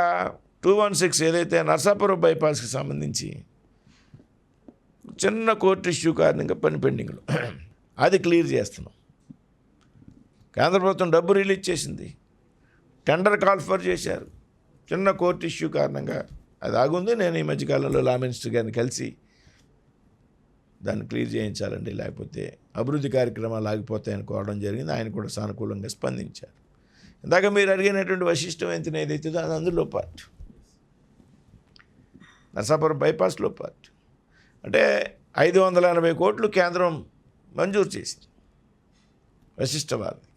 216 ఏదైతే నర్సాపురం బైపాస్కి సంబంధించి చిన్న కోర్టు ఇష్యూ కారణంగా పని పెండింగ్లో, అది క్లియర్ చేస్తున్నాం. కేంద్ర ప్రభుత్వం డబ్బు రిలీజ్ చేసింది, టెండర్ కాల్ఫర్ చేశారు. చిన్న కోర్టు ఇష్యూ కారణంగా అది ఆగుంది. నేను ఈ మధ్యకాలంలో లా మినిస్టర్ గారిని కలిసి దాన్ని క్లియర్ చేయించాలండి, లేకపోతే అభివృద్ధి కార్యక్రమాలు ఆగిపోతాయని కోరడం జరిగింది. ఆయన కూడా సానుకూలంగా స్పందించారు. ఇందాక మీరు అడిగినటువంటి వశిష్టం ఎంత ఏదైతుందో అది అందులో పార్ట్, నర్సాపురం బైపాస్లో పార్ట్. అంటే 580 కోట్లు కేంద్రం మంజూరు చేసింది వశిష్ట వారికి.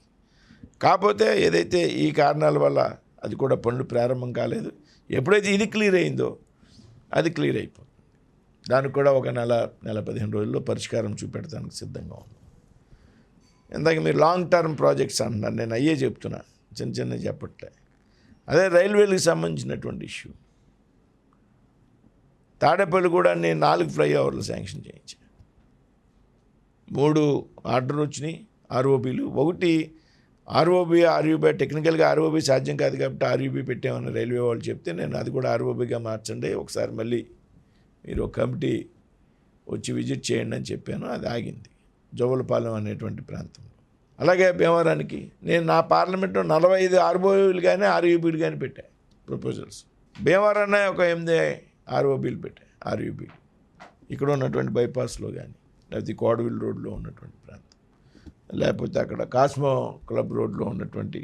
కాకపోతే ఏదైతే ఈ కారణాల వల్ల అది కూడా పనులు ప్రారంభం కాలేదు. ఎప్పుడైతే ఇది క్లియర్ అయిందో అది క్లియర్ అయిపోతుంది. దానికి కూడా ఒక నెల 15 రోజుల్లో పరిష్కారం చూపెట్టడానికి సిద్ధంగా ఉంది. ఇందాక మీరు లాంగ్ టర్మ్ ప్రాజెక్ట్స్ అంటున్నారు, నేను అయ్యే చెప్తున్నా, చిన్న చెప్పట్లే. అదే రైల్వేలకు సంబంధించినటువంటి ఇష్యూ. తాడేపల్లిగూడెన్ని 4 ఫ్లైఓవర్లు శాంక్షన్ చేయించాను. 3 ఆర్డర్ వచ్చినాయి ఆర్ఓబీలు. ఒకటి ఆర్ఓబీ, ఆర్యూబీ, టెక్నికల్గా ఆర్ఓబీ సాధ్యం కాదు కాబట్టి ఆర్యూబీ పెట్టామని రైల్వే వాళ్ళు చెప్తే నేను అది కూడా ఆర్ఓబీగా మార్చండి, ఒకసారి మళ్ళీ మీరు ఒక కమిటీ వచ్చి విజిట్ చేయండి అని చెప్పాను. అది ఆగింది జోగులపాలెం అనేటువంటి ప్రాంతంలో. అలాగే భీమవరానికి నేను నా పార్లమెంట్లో 45 ఆర్ఓబీలు కానీ ఆర్యూబీలు కానీ పెట్టాను ప్రపోజల్స్. భీమవరాన్ని ఒక 8 ఆర్ఓబీలు పెట్టాయి, ఆర్యూబీలు. ఇక్కడ ఉన్నటువంటి బైపాస్లో కానీ, లేకపోతే కోడవిల్ రోడ్లో ఉన్నటువంటి ప్రాంతం, లేకపోతే అక్కడ కాస్మో క్లబ్ రోడ్లో ఉన్నటువంటి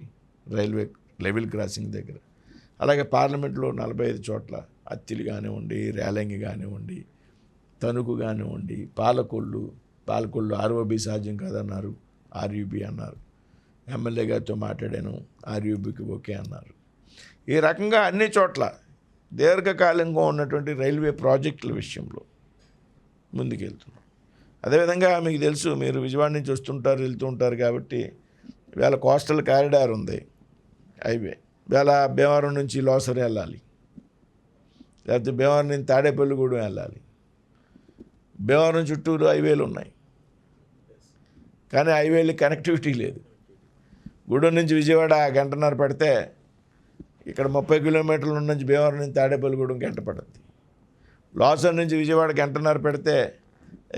రైల్వే లెవెల్ క్రాసింగ్ దగ్గర. అలాగే పార్లమెంట్లో 45 చోట్ల అత్తిలి కానివ్వండి, రేలంగి కానివ్వండి, తణుకు కానివ్వండి, పాలకొల్లు ఆర్ఓబీ సాధ్యం కాదన్నారు, ఆర్యూబీ అన్నారు. ఎమ్మెల్యే గారితో మాట్లాడాను, ఆర్యూబీకి ఓకే అన్నారు. ఈ రకంగా అన్ని చోట్ల దీర్ఘకాలంగా ఉన్నటువంటి రైల్వే ప్రాజెక్టుల విషయంలో ముందుకెళ్తున్నాం. అదేవిధంగా మీకు తెలుసు, మీరు విజయవాడ నుంచి వస్తుంటారు వెళ్తూ ఉంటారు కాబట్టి ఇవాళ కోస్టల్ కారిడార్ ఉంది, హైవే. ఇవాళ భీమవరం నుంచి లోసరి వెళ్ళాలి, లేకపోతే భీమవరం నుంచి తాడేపల్లిగూడెం వెళ్ళాలి. భీమవరం చుట్టూరు హైవేలు ఉన్నాయి కానీ హైవేలు కనెక్టివిటీ లేదు. గూడెం నుంచి విజయవాడ 1.5 గంట పడితే ఇక్కడ 30 కిలోమీటర్ల నుంచి భీమవరం నుంచి తాడేపల్లిగూడెం గంట పడుతుంది. లోసర్ నుంచి విజయవాడ 1.5 గంట పెడితే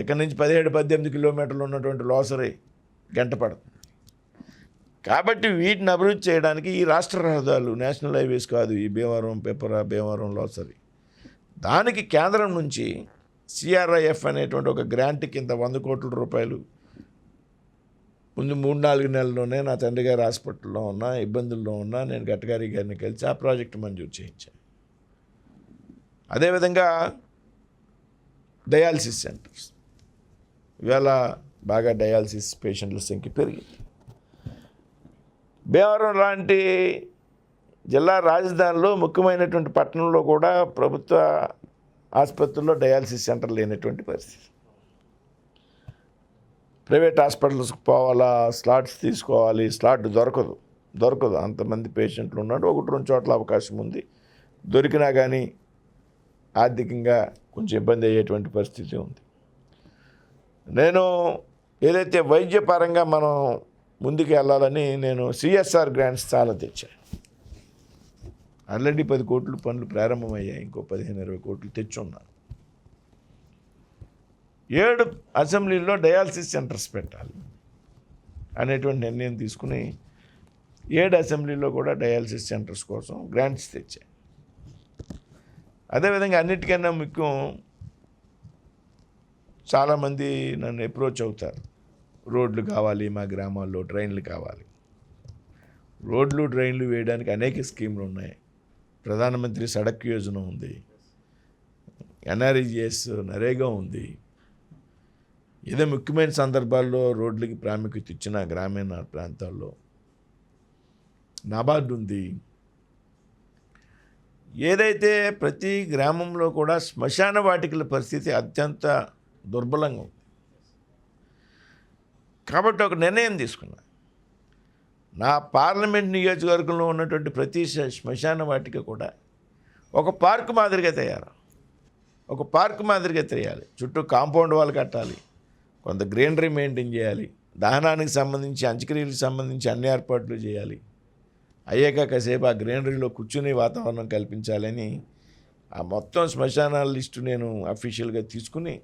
ఇక్కడ నుంచి 17-18 కిలోమీటర్లు ఉన్నటువంటి లోసరి గంట పడుతుంది. కాబట్టి వీటిని అభివృద్ధి చేయడానికి ఈ రాష్ట్ర రహదారులు, నేషనల్ హైవేస్ కాదు, ఈ భీమవరం, పెప్పర, భీమవరం, లోసరి, దానికి కేంద్రం నుంచి సిఆర్ఐఎఫ్ అనేటువంటి ఒక గ్రాంట్ కింద 100 కోట్ల రూపాయలు ముందు 3-4 నెలల్లోనే నా తండ్రి గారి హాస్పిటల్లో ఉన్నా, ఇబ్బందుల్లో ఉన్నా, నేను గట్టగారి గారిని కలిసి ఆ ప్రాజెక్టు మంజూరు చేయించాను. అదేవిధంగా డయాలసిస్ సెంటర్స్, ఇవాళ బాగా డయాలసిస్ పేషెంట్ల సంఖ్య పెరిగింది. భీమవరం లాంటి జిల్లా రాజధానిలో ముఖ్యమైనటువంటి పట్టణంలో కూడా ప్రభుత్వ ఆసుపత్రుల్లో డయాలసిస్ సెంటర్ లేనటువంటి పరిస్థితి. ప్రైవేట్ హాస్పిటల్స్కి పోవాలా, స్లాట్స్ తీసుకోవాలి, స్లాట్ దొరకదు అంతమంది పేషెంట్లు ఉన్నారు. 1-2 చోట్ల అవకాశం ఉంది, దొరికినా కానీ ఆర్థికంగా కొంచెం ఇబ్బంది అయ్యేటువంటి పరిస్థితి ఉంది. నేను ఏదైతే వైద్యపరంగా మనం ముందుకు వెళ్ళాలని నేను సిఎస్ఆర్ గ్రాంట్స్ చాలా తెచ్చాను. ఆల్రెడీ 10 కోట్లు పనులు ప్రారంభమయ్యాయి, ఇంకో 15-20 కోట్లు తెచ్చున్నాను. 7 అసెంబ్లీల్లో డయాలసిస్ సెంటర్స్ పెట్టాలి అనేటువంటి నిర్ణయం తీసుకుని 7 అసెంబ్లీలో కూడా డయాలసిస్ సెంటర్స్ కోసం గ్రాంట్స్ తెచ్చాయి. అదేవిధంగా అన్నిటికన్నా ముఖ్యం, చాలామంది నన్ను అప్రోచ్ అవుతారు, రోడ్లు కావాలి, మా గ్రామాల్లో ట్రైన్లు కావాలి. రోడ్లు డ్రైన్లు వేయడానికి అనేక స్కీములు ఉన్నాయి. ప్రధానమంత్రి సడక్ యోజన ఉంది, ఎన్ఆర్ఈజిఎస్ నరేగా ఉంది. ఏదో ముఖ్యమైన సందర్భాల్లో రోడ్లకి ప్రాముఖ్యత ఇచ్చిన గ్రామీణ ప్రాంతాల్లో నాబార్డు ఉంది. ఏదైతే ప్రతి గ్రామంలో కూడా శ్మశాన వాటికల పరిస్థితి అత్యంత దుర్బలంగా ఉంది. కాబట్టి ఒక నిర్ణయం తీసుకున్నా, నా పార్లమెంట్ నియోజకవర్గంలో ఉన్నటువంటి ప్రతి శ్మశాన వాటిక కూడా ఒక పార్కు మాదిరిగా చేయాలి. చుట్టూ కాంపౌండ్ వాళ్ళు కట్టాలి, కొంత గ్రీనరీ మెయింటైన్ చేయాలి, దహనానికి సంబంధించి అంత్యక్రియలకు సంబంధించి అన్ని ఏర్పాట్లు చేయాలి. అయ్యాక కాసేపు ఆ గ్రీనరీలో కూర్చుని వాతావరణం కల్పించాలని ఆ మొత్తం శ్మశానాల లిస్టు నేను అఫీషియల్గా తీసుకుని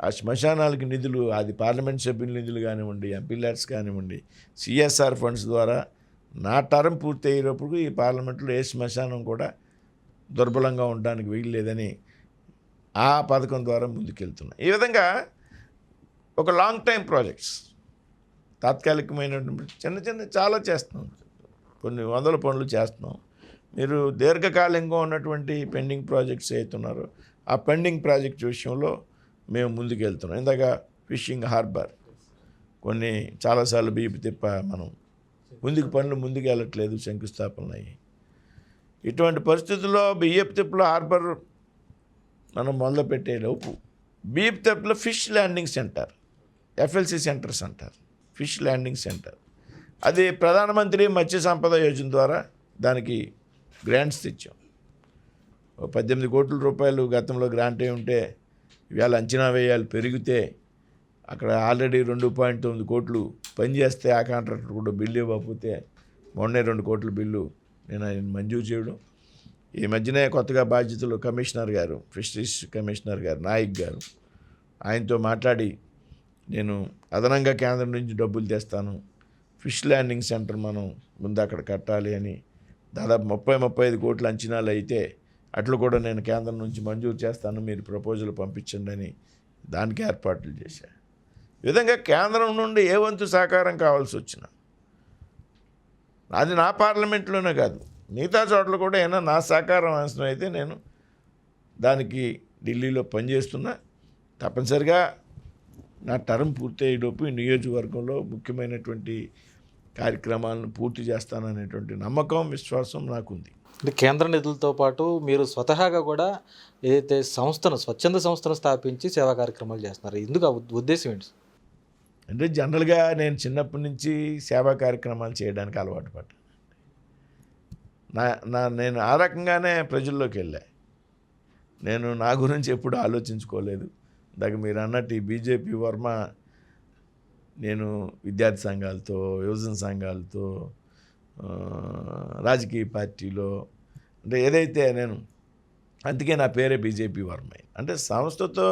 ఆ శ్మశానాలకి నిధులు, అది పార్లమెంట్ సభ్యుల నిధులు కానివ్వండి, ఎంపీ ల్యాడ్స్ కానివ్వండి, సిఎస్ఆర్ ఫండ్స్ ద్వారా నా టర్మ్ పూర్తి అయ్యేటప్పుడు ఈ పార్లమెంట్లో ఏ శ్మశానం కూడా దుర్బలంగా ఉండడానికి వీల్లేదని ఆ పథకం ద్వారా ముందుకెళ్తున్నాను. ఈ విధంగా ఒక లాంగ్ టైం ప్రాజెక్ట్స్, తాత్కాలికమైనటువంటి చిన్న చాలా చేస్తున్నాం, కొన్ని వందల పనులు చేస్తున్నాం. మీరు దీర్ఘకాలికంగా ఉన్నటువంటి పెండింగ్ ప్రాజెక్ట్స్ అవుతున్నారో ఆ పెండింగ్ ప్రాజెక్ట్ విషయంలో మేము ముందుకెళ్తున్నాం. ఇందాక ఫిషింగ్ హార్బర్ కొన్ని చాలాసార్లు బీపీ తిప్ప మనం పనులు ముందుకు వెళ్ళట్లేదు, శంకుస్థాపనలు అయ్యి. ఇటువంటి పరిస్థితుల్లో బియ్యపు తిప్పలో హార్బర్ మనం మొదలుపెట్టేలోపు బీప్ తిప్పలో fish landing centre, FLC centres అంటారు, ఫిష్ ల్యాండింగ్ సెంటర్. అది ప్రధానమంత్రి మత్స్య సంపద యోజన ద్వారా దానికి గ్రాంట్స్ తెచ్చాం. 18 కోట్ల రూపాయలు గతంలో గ్రాంట్ అయి ఉంటే ఇవాళ అంచనా వ్యయాలు పెరిగితే అక్కడ ఆల్రెడీ 2.9 కోట్లు పనిచేస్తే ఆ కాంట్రాక్టర్ కూడా బిల్లు ఇవ్వకపోతే మొన్నే 2 కోట్ల బిల్లు నేను ఆయన మంజూరు చేయడం. ఈ మధ్యనే కొత్తగా బాధ్యతలు కమిషనర్ గారు, ఫిషరీస్ కమిషనర్ గారు నాయక్ గారు, ఆయనతో మాట్లాడి నేను అదనంగా కేంద్రం నుంచి డబ్బులు తెస్తాను, ఫిష్ ల్యాండింగ్ సెంటర్ మనం ముందు అక్కడ కట్టాలి అని దాదాపు 30-35 కోట్ల అంచనాలు అయితే అట్లు కూడా నేను కేంద్రం నుంచి మంజూరు చేస్తాను, మీరు ప్రపోజల్ పంపించండి అని దానికి ఏర్పాట్లు చేశా. ఈ విధంగా కేంద్రం నుండి ఏ వంతు సహకారం కావాల్సి వచ్చినా, అది నా పార్లమెంట్లోనే కాదు మిగతా చోట్ల కూడా ఏమైనా నా సహకారం అవసరం అయితే నేను దానికి ఢిల్లీలో పనిచేస్తున్నా. తప్పనిసరిగా నా టర్మ్ పూర్తయ్యేలోపు ఈ నియోజకవర్గంలో ముఖ్యమైనటువంటి కార్యక్రమాలను పూర్తి చేస్తాననేటువంటి నమ్మకం, విశ్వాసం నాకుంది. అంటే కేంద్ర నిధులతో పాటు మీరు స్వతహాగా కూడా ఏదైతే స్వచ్ఛంద సంస్థను స్థాపించి సేవా కార్యక్రమాలు చేస్తున్నారు, ఎందుకు ఉద్దేశం ఏంటి? అంటే జనరల్గా నేను చిన్నప్పటి నుంచి సేవా కార్యక్రమాలు చేయడానికి అలవాటు పడ్డాను. నేను ఆ రకంగానే ప్రజల్లోకి వెళ్ళా. నేను నా గురించి ఎప్పుడు ఆలోచించుకోలేదు. ఇందాక మీరు అన్నట్టు ఈ బీజేపీ వర్మ నేను విద్యార్థి సంఘాలతో, యువజన సంఘాలతో, రాజకీయ పార్టీలో అంటే ఏదైతే నేను, అందుకే నా పేరే బీజేపీ వర్మ. అంటే సంస్థతో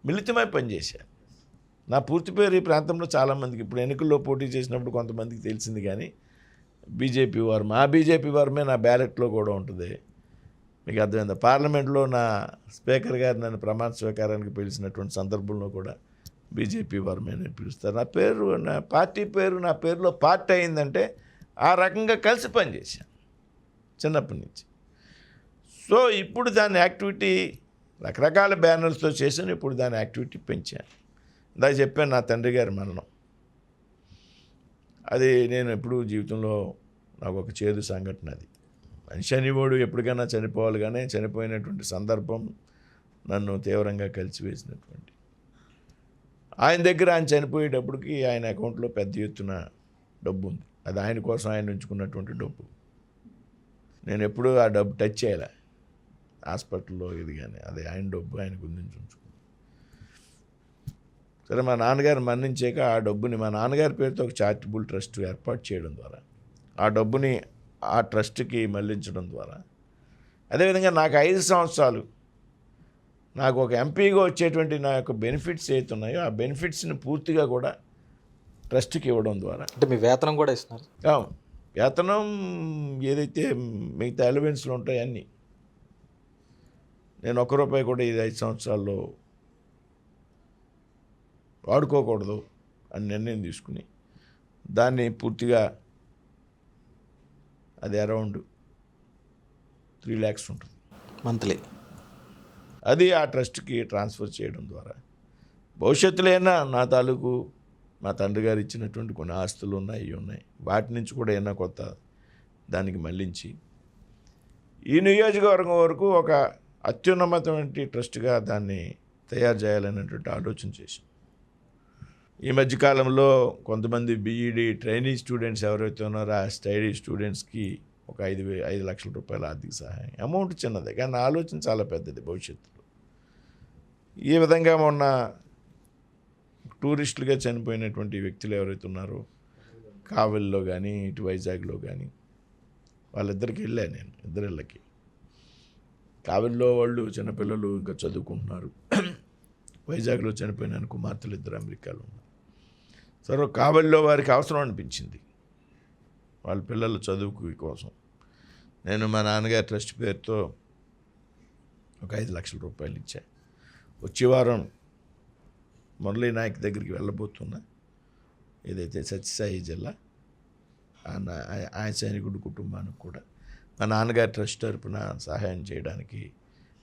మిళితమై పనిచేశాను. నా పూర్తి పేరు ఈ ప్రాంతంలో చాలామందికి ఇప్పుడు ఎన్నికల్లో పోటీ చేసినప్పుడు కొంతమందికి తెలిసింది, కానీ బీజేపీ వర్మ, ఆ బీజేపీ వర్మే నా బ్యాలెట్లో కూడా ఉంటుంది. మీకు అర్థమైందా? పార్లమెంట్లో నా స్పీకర్ గారు నన్ను ప్రమాణ స్వీకారానికి పిలిచినటువంటి సందర్భంలో కూడా బీజేపీ వర్మే అని పిలుస్తారు. నా పేరు, నా పార్టీ పేరు నా పేరులో పార్టీ అయిందంటే ఆ రకంగా కలిసి పనిచేశాను చిన్నప్పటి నుంచి. సో ఇప్పుడు దాని యాక్టివిటీ రకరకాల బ్యానర్స్తో చేశాను. ఇప్పుడు దాని యాక్టివిటీ పెంచాను. ఇందాక చెప్పాను నా తండ్రి గారి మరణం, అది నేను ఎప్పుడూ జీవితంలో నాకు ఒక చేదు సంఘటన. అది మనిషి అనేవాడు ఎప్పటికైనా చనిపోవాలి, కానీ చనిపోయినటువంటి సందర్భం నన్ను తీవ్రంగా కలిసివేసినటువంటి. ఆయన దగ్గర ఆయన చనిపోయేటప్పటికి ఆయన అకౌంట్లో పెద్ద ఎత్తున డబ్బు ఉంది. అది ఆయన కోసం ఆయన ఉంచుకున్నటువంటి డబ్బు. నేను ఎప్పుడూ ఆ డబ్బు టచ్ చేయలే హాస్పిటల్లో, ఇది కానీ అది ఆయన డబ్బు, ఆయన గురించి ఉంచుకున్నాను. సరే, మా నాన్నగారు మరణించాక ఆ డబ్బుని మా నాన్నగారి పేరుతో ఒక చారిటబుల్ ట్రస్ట్ ఏర్పాటు చేయడం ద్వారా ఆ డబ్బుని ఆ ట్రస్ట్కి మళ్లించడం ద్వారా, అదేవిధంగా నాకు 5 సంవత్సరాలు నాకు ఒక ఎంపీగా వచ్చేటువంటి నా యొక్క బెనిఫిట్స్ ఏతున్నాయో ఆ బెనిఫిట్స్ని పూర్తిగా కూడా ట్రస్ట్కి ఇవ్వడం ద్వారా. అంటే మీ వేతనం కూడా ఇస్తున్నారు? వేతనం ఏదైతే మిగతా ఎలివెన్స్లు ఉంటాయో అన్నీ. నేను ₹1 కూడా ఈ 5 సంవత్సరాల్లో వాడుకోకూడదు, అని నిర్ణయం తీసుకుని దాన్ని పూర్తిగా అది అరౌండ్ 3 lakhs ఉంటుంది మంత్లీ. అది ఆ ట్రస్ట్కి ట్రాన్స్ఫర్ చేయడం ద్వారా భవిష్యత్తులో అయినా నా తాలూకు మా తండ్రి గారు ఇచ్చినటువంటి కొన్ని ఆస్తులు ఉన్నాయి, ఇవి ఉన్నాయి, వాటి నుంచి కూడా ఏమైనా కొత్త దానికి మళ్ళించి ఈ నియోజకవర్గం వరకు ఒక అత్యున్నతమైన ట్రస్ట్గా దాన్ని తయారు చేయాలనేటువంటి ఆలోచన చేశాం. ఈ మధ్యకాలంలో కొంతమంది బీఈడి ట్రైనీ స్టూడెంట్స్ ఎవరైతే ఉన్నారో ఆ స్టడీ స్టూడెంట్స్కి ఒక 5 లక్షల రూపాయల ఆర్థిక సహాయం. అమౌంట్ చిన్నదే కానీ ఆలోచన చాలా పెద్దది భవిష్యత్తులో. ఈ విధంగా మొన్న టూరిస్టులుగా చనిపోయినటువంటి వ్యక్తులు ఎవరైతే ఉన్నారో కావలిలో కానీ ఇటు వైజాగ్లో కానీ వాళ్ళిద్దరికి వెళ్ళాను నేను, ఇద్దరిళ్ళకి. కావలిలో వాళ్ళు చిన్నపిల్లలు ఇంకా చదువుకుంటున్నారు, వైజాగ్లో చనిపోయిన కుమార్తెలు 2 అమెరికాలో ఉన్నారు. సరే కావలిలో వారికి అవసరం అనిపించింది వాళ్ళ పిల్లల చదువుకు కోసం. నేను మా నాన్నగారి ట్రస్ట్ పేరుతో ఒక 5 లక్షల రూపాయలు ఇచ్చా. వచ్చే వారం మురళీ నాయక్ దగ్గరికి వెళ్ళబోతున్నా, ఏదైతే సత్యసాయి జిల్లా ఆ సైనికుడి కుటుంబానికి కూడా మా నాన్నగారి ట్రస్ట్ తరపున సహాయం చేయడానికి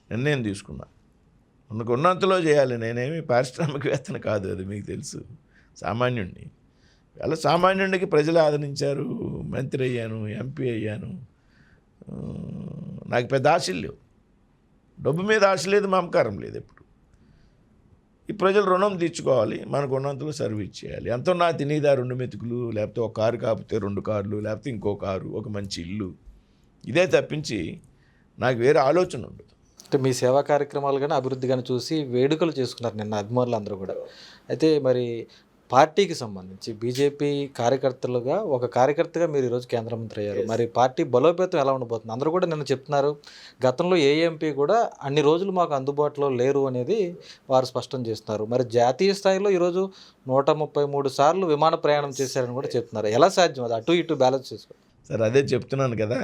నిర్ణయం తీసుకున్నా. మనకు ఉన్నంతలో చేయాలి. నేనేమి పారిశ్రామికవేత్తను కాదు, అది మీకు తెలుసు, సామాన్యుడిని. అలా సామాన్యుడికి ప్రజలు ఆదరించారు, మంత్రి అయ్యాను, ఎంపీ అయ్యాను. నాకు పెద్ద ఆశలు లేవు, డబ్బు మీద ఆశ లేదు, మమకారం లేదు. ఎప్పుడు ఈ ప్రజలు రుణం తీర్చుకోవాలి, మనకు ఉన్నంతలో సర్వీస్ చేయాలి. ఎంతో నా తినేదా 2 మెతుకులు, లేకపోతే ఒక కారు కాకపోతే 2 కార్లు, లేకపోతే ఇంకో కారు, ఒక మంచి ఇల్లు, ఇదే తప్పించి నాకు వేరే ఆలోచన ఉండదు. అంటే మీ సేవా కార్యక్రమాలు కానీ అభివృద్ధి కానీ చూసి వేడుకలు చేసుకున్నారు నిన్న అభిమానులు అందరూ కూడా. అయితే మరి పార్టీకి సంబంధించి బీజేపీ కార్యకర్తలుగా ఒక కార్యకర్తగా మీరు ఈరోజు కేంద్ర మంత్రి అయ్యారు. మరి పార్టీ బలోపేతం ఎలా ఉండబోతుంది? అందరూ కూడా నిన్న చెప్తున్నారు, గతంలో ఏ ఎంపీ కూడా అన్ని రోజులు మాకు అందుబాటులో లేరు అనేది వారు స్పష్టం చేస్తున్నారు. మరి జాతీయ స్థాయిలో ఈరోజు 133 సార్లు విమాన ప్రయాణం చేశారని కూడా చెప్తున్నారు. ఎలా సాధ్యం అది అటు ఇటు బ్యాలెన్స్ చేసుకోవాలి? సార్ అదే చెప్తున్నాను కదా,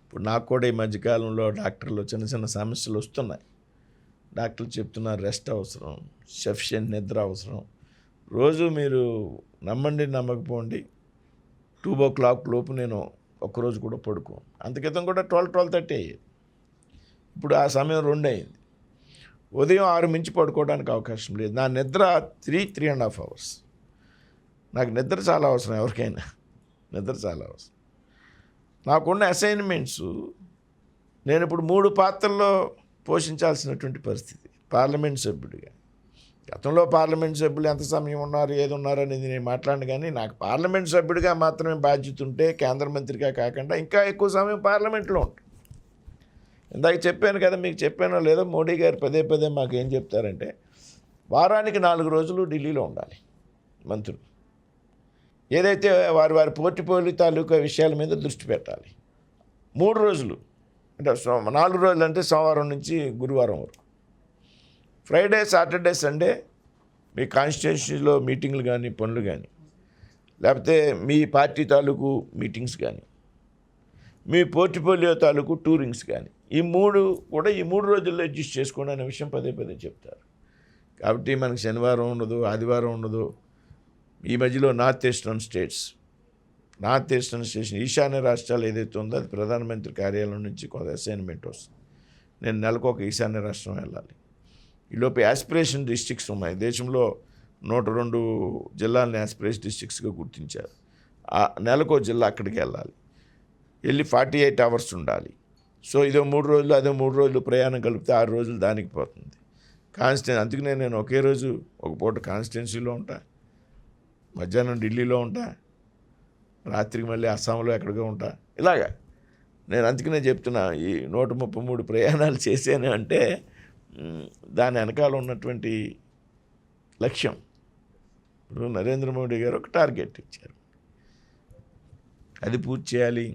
ఇప్పుడు నాకు కూడా ఈ మధ్యకాలంలో డాక్టర్లు చిన్న చిన్న సమస్యలు వస్తున్నాయి. డాక్టర్లు చెప్తున్నారు రెస్ట్ అవసరం, సఫిషియెంట్ నిద్ర అవసరం. రోజు మీరు నమ్మండి నమ్మకపోండి 2 లోపు నేను ఒక్కరోజు కూడా పడుకోను. అంతకితం కూడా 12:30 అయ్యేది. ఇప్పుడు ఆ సమయం 2 అయింది. ఉదయం 6 మించి పడుకోవడానికి అవకాశం లేదు. నా నిద్ర 3.5 hours. నాకు నిద్ర చాలా అవసరం, ఎవరికైనా నిద్ర చాలా అవసరం. నాకున్న అసైన్మెంట్స్ నేను ఇప్పుడు 3 పాత్రల్లో పోషించాల్సినటువంటి పరిస్థితి పార్లమెంట్ సభ్యుడిగా. గతంలో పార్లమెంట్ సభ్యులు ఎంత సమయం ఉన్నారు, ఏది ఉన్నారు అనేది నేను మాట్లాడను, కానీ నాకు పార్లమెంట్ సభ్యుడిగా మాత్రమే బాధ్యత ఉంటే కేంద్ర మంత్రిగా కాకుండా ఇంకా ఎక్కువ సమయం పార్లమెంట్లో ఉంటుంది. ఇందాక చెప్పాను కదా, మీకు చెప్పానో లేదో, మోడీ గారు పదే మాకు ఏం చెప్తారంటే వారానికి 4 రోజులు ఢిల్లీలో ఉండాలి మంత్రులు. ఏదైతే వారి పోర్టిపోలి తాలూకా విషయాల మీద దృష్టి పెట్టాలి. 3 రోజులు అంటే 4 రోజులు అంటే సోమవారం నుంచి గురువారం వరకు. ఫ్రైడే, సాటర్డే, సండే మీ కాన్స్టిట్యున్సీలో మీటింగ్లు కానీ, పనులు కానీ, లేకపోతే మీ పార్టీ తాలూకు మీటింగ్స్ కానీ, మీ పోర్టిపోలియో తాలూకు టూరింగ్స్ కానీ, ఈ 3 కూడా ఈ 3 రోజుల్లో అడ్జస్ట్ చేసుకోండి అనే విషయం పదే చెప్తారు. కాబట్టి మనకి శనివారం ఉండదు, ఆదివారం ఉండదు. ఈ మధ్యలో నార్త్ ఈస్టర్న్ స్టేషన్ ఈశాన్య రాష్ట్రాలు ఏదైతే ఉందో అది ప్రధానమంత్రి కార్యాలయం నుంచి కొంత అసైన్మెంట్ వస్తుంది. నేను నెలకు ఒక ఈశాన్య రాష్ట్రం వెళ్ళాలి. ఈలోపు యాస్పిరేషన్ డిస్ట్రిక్ట్స్ ఉన్నాయి. దేశంలో 102 జిల్లాలని యాస్పిరేషన్ డిస్ట్రిక్ట్స్గా గుర్తించారు. నెలకో జిల్లా అక్కడికి వెళ్ళాలి. వెళ్ళి 48 hours ఉండాలి. సో ఇదో 3 రోజులు, అదో 3 రోజులు ప్రయాణం కలిపితే 6 రోజులు దానికి పోతుంది. అందుకనే నేను ఒకే రోజు ఒక పూట కాన్స్టిట్యున్సీలో ఉంటా, మధ్యాహ్నం ఢిల్లీలో ఉంటా, రాత్రికి మళ్ళీ అస్సాంలో ఎక్కడికో ఉంటా. ఇలాగా నేను అందుకనే చెప్తున్నా, ఈ 133 ప్రయాణాలు చేశాను అంటే దాని వెనకాల ఉన్నటువంటి లక్ష్యం. ఇప్పుడు నరేంద్ర మోడీ గారు ఒక టార్గెట్ ఇచ్చారు, అది పూర్తి చేయాలి.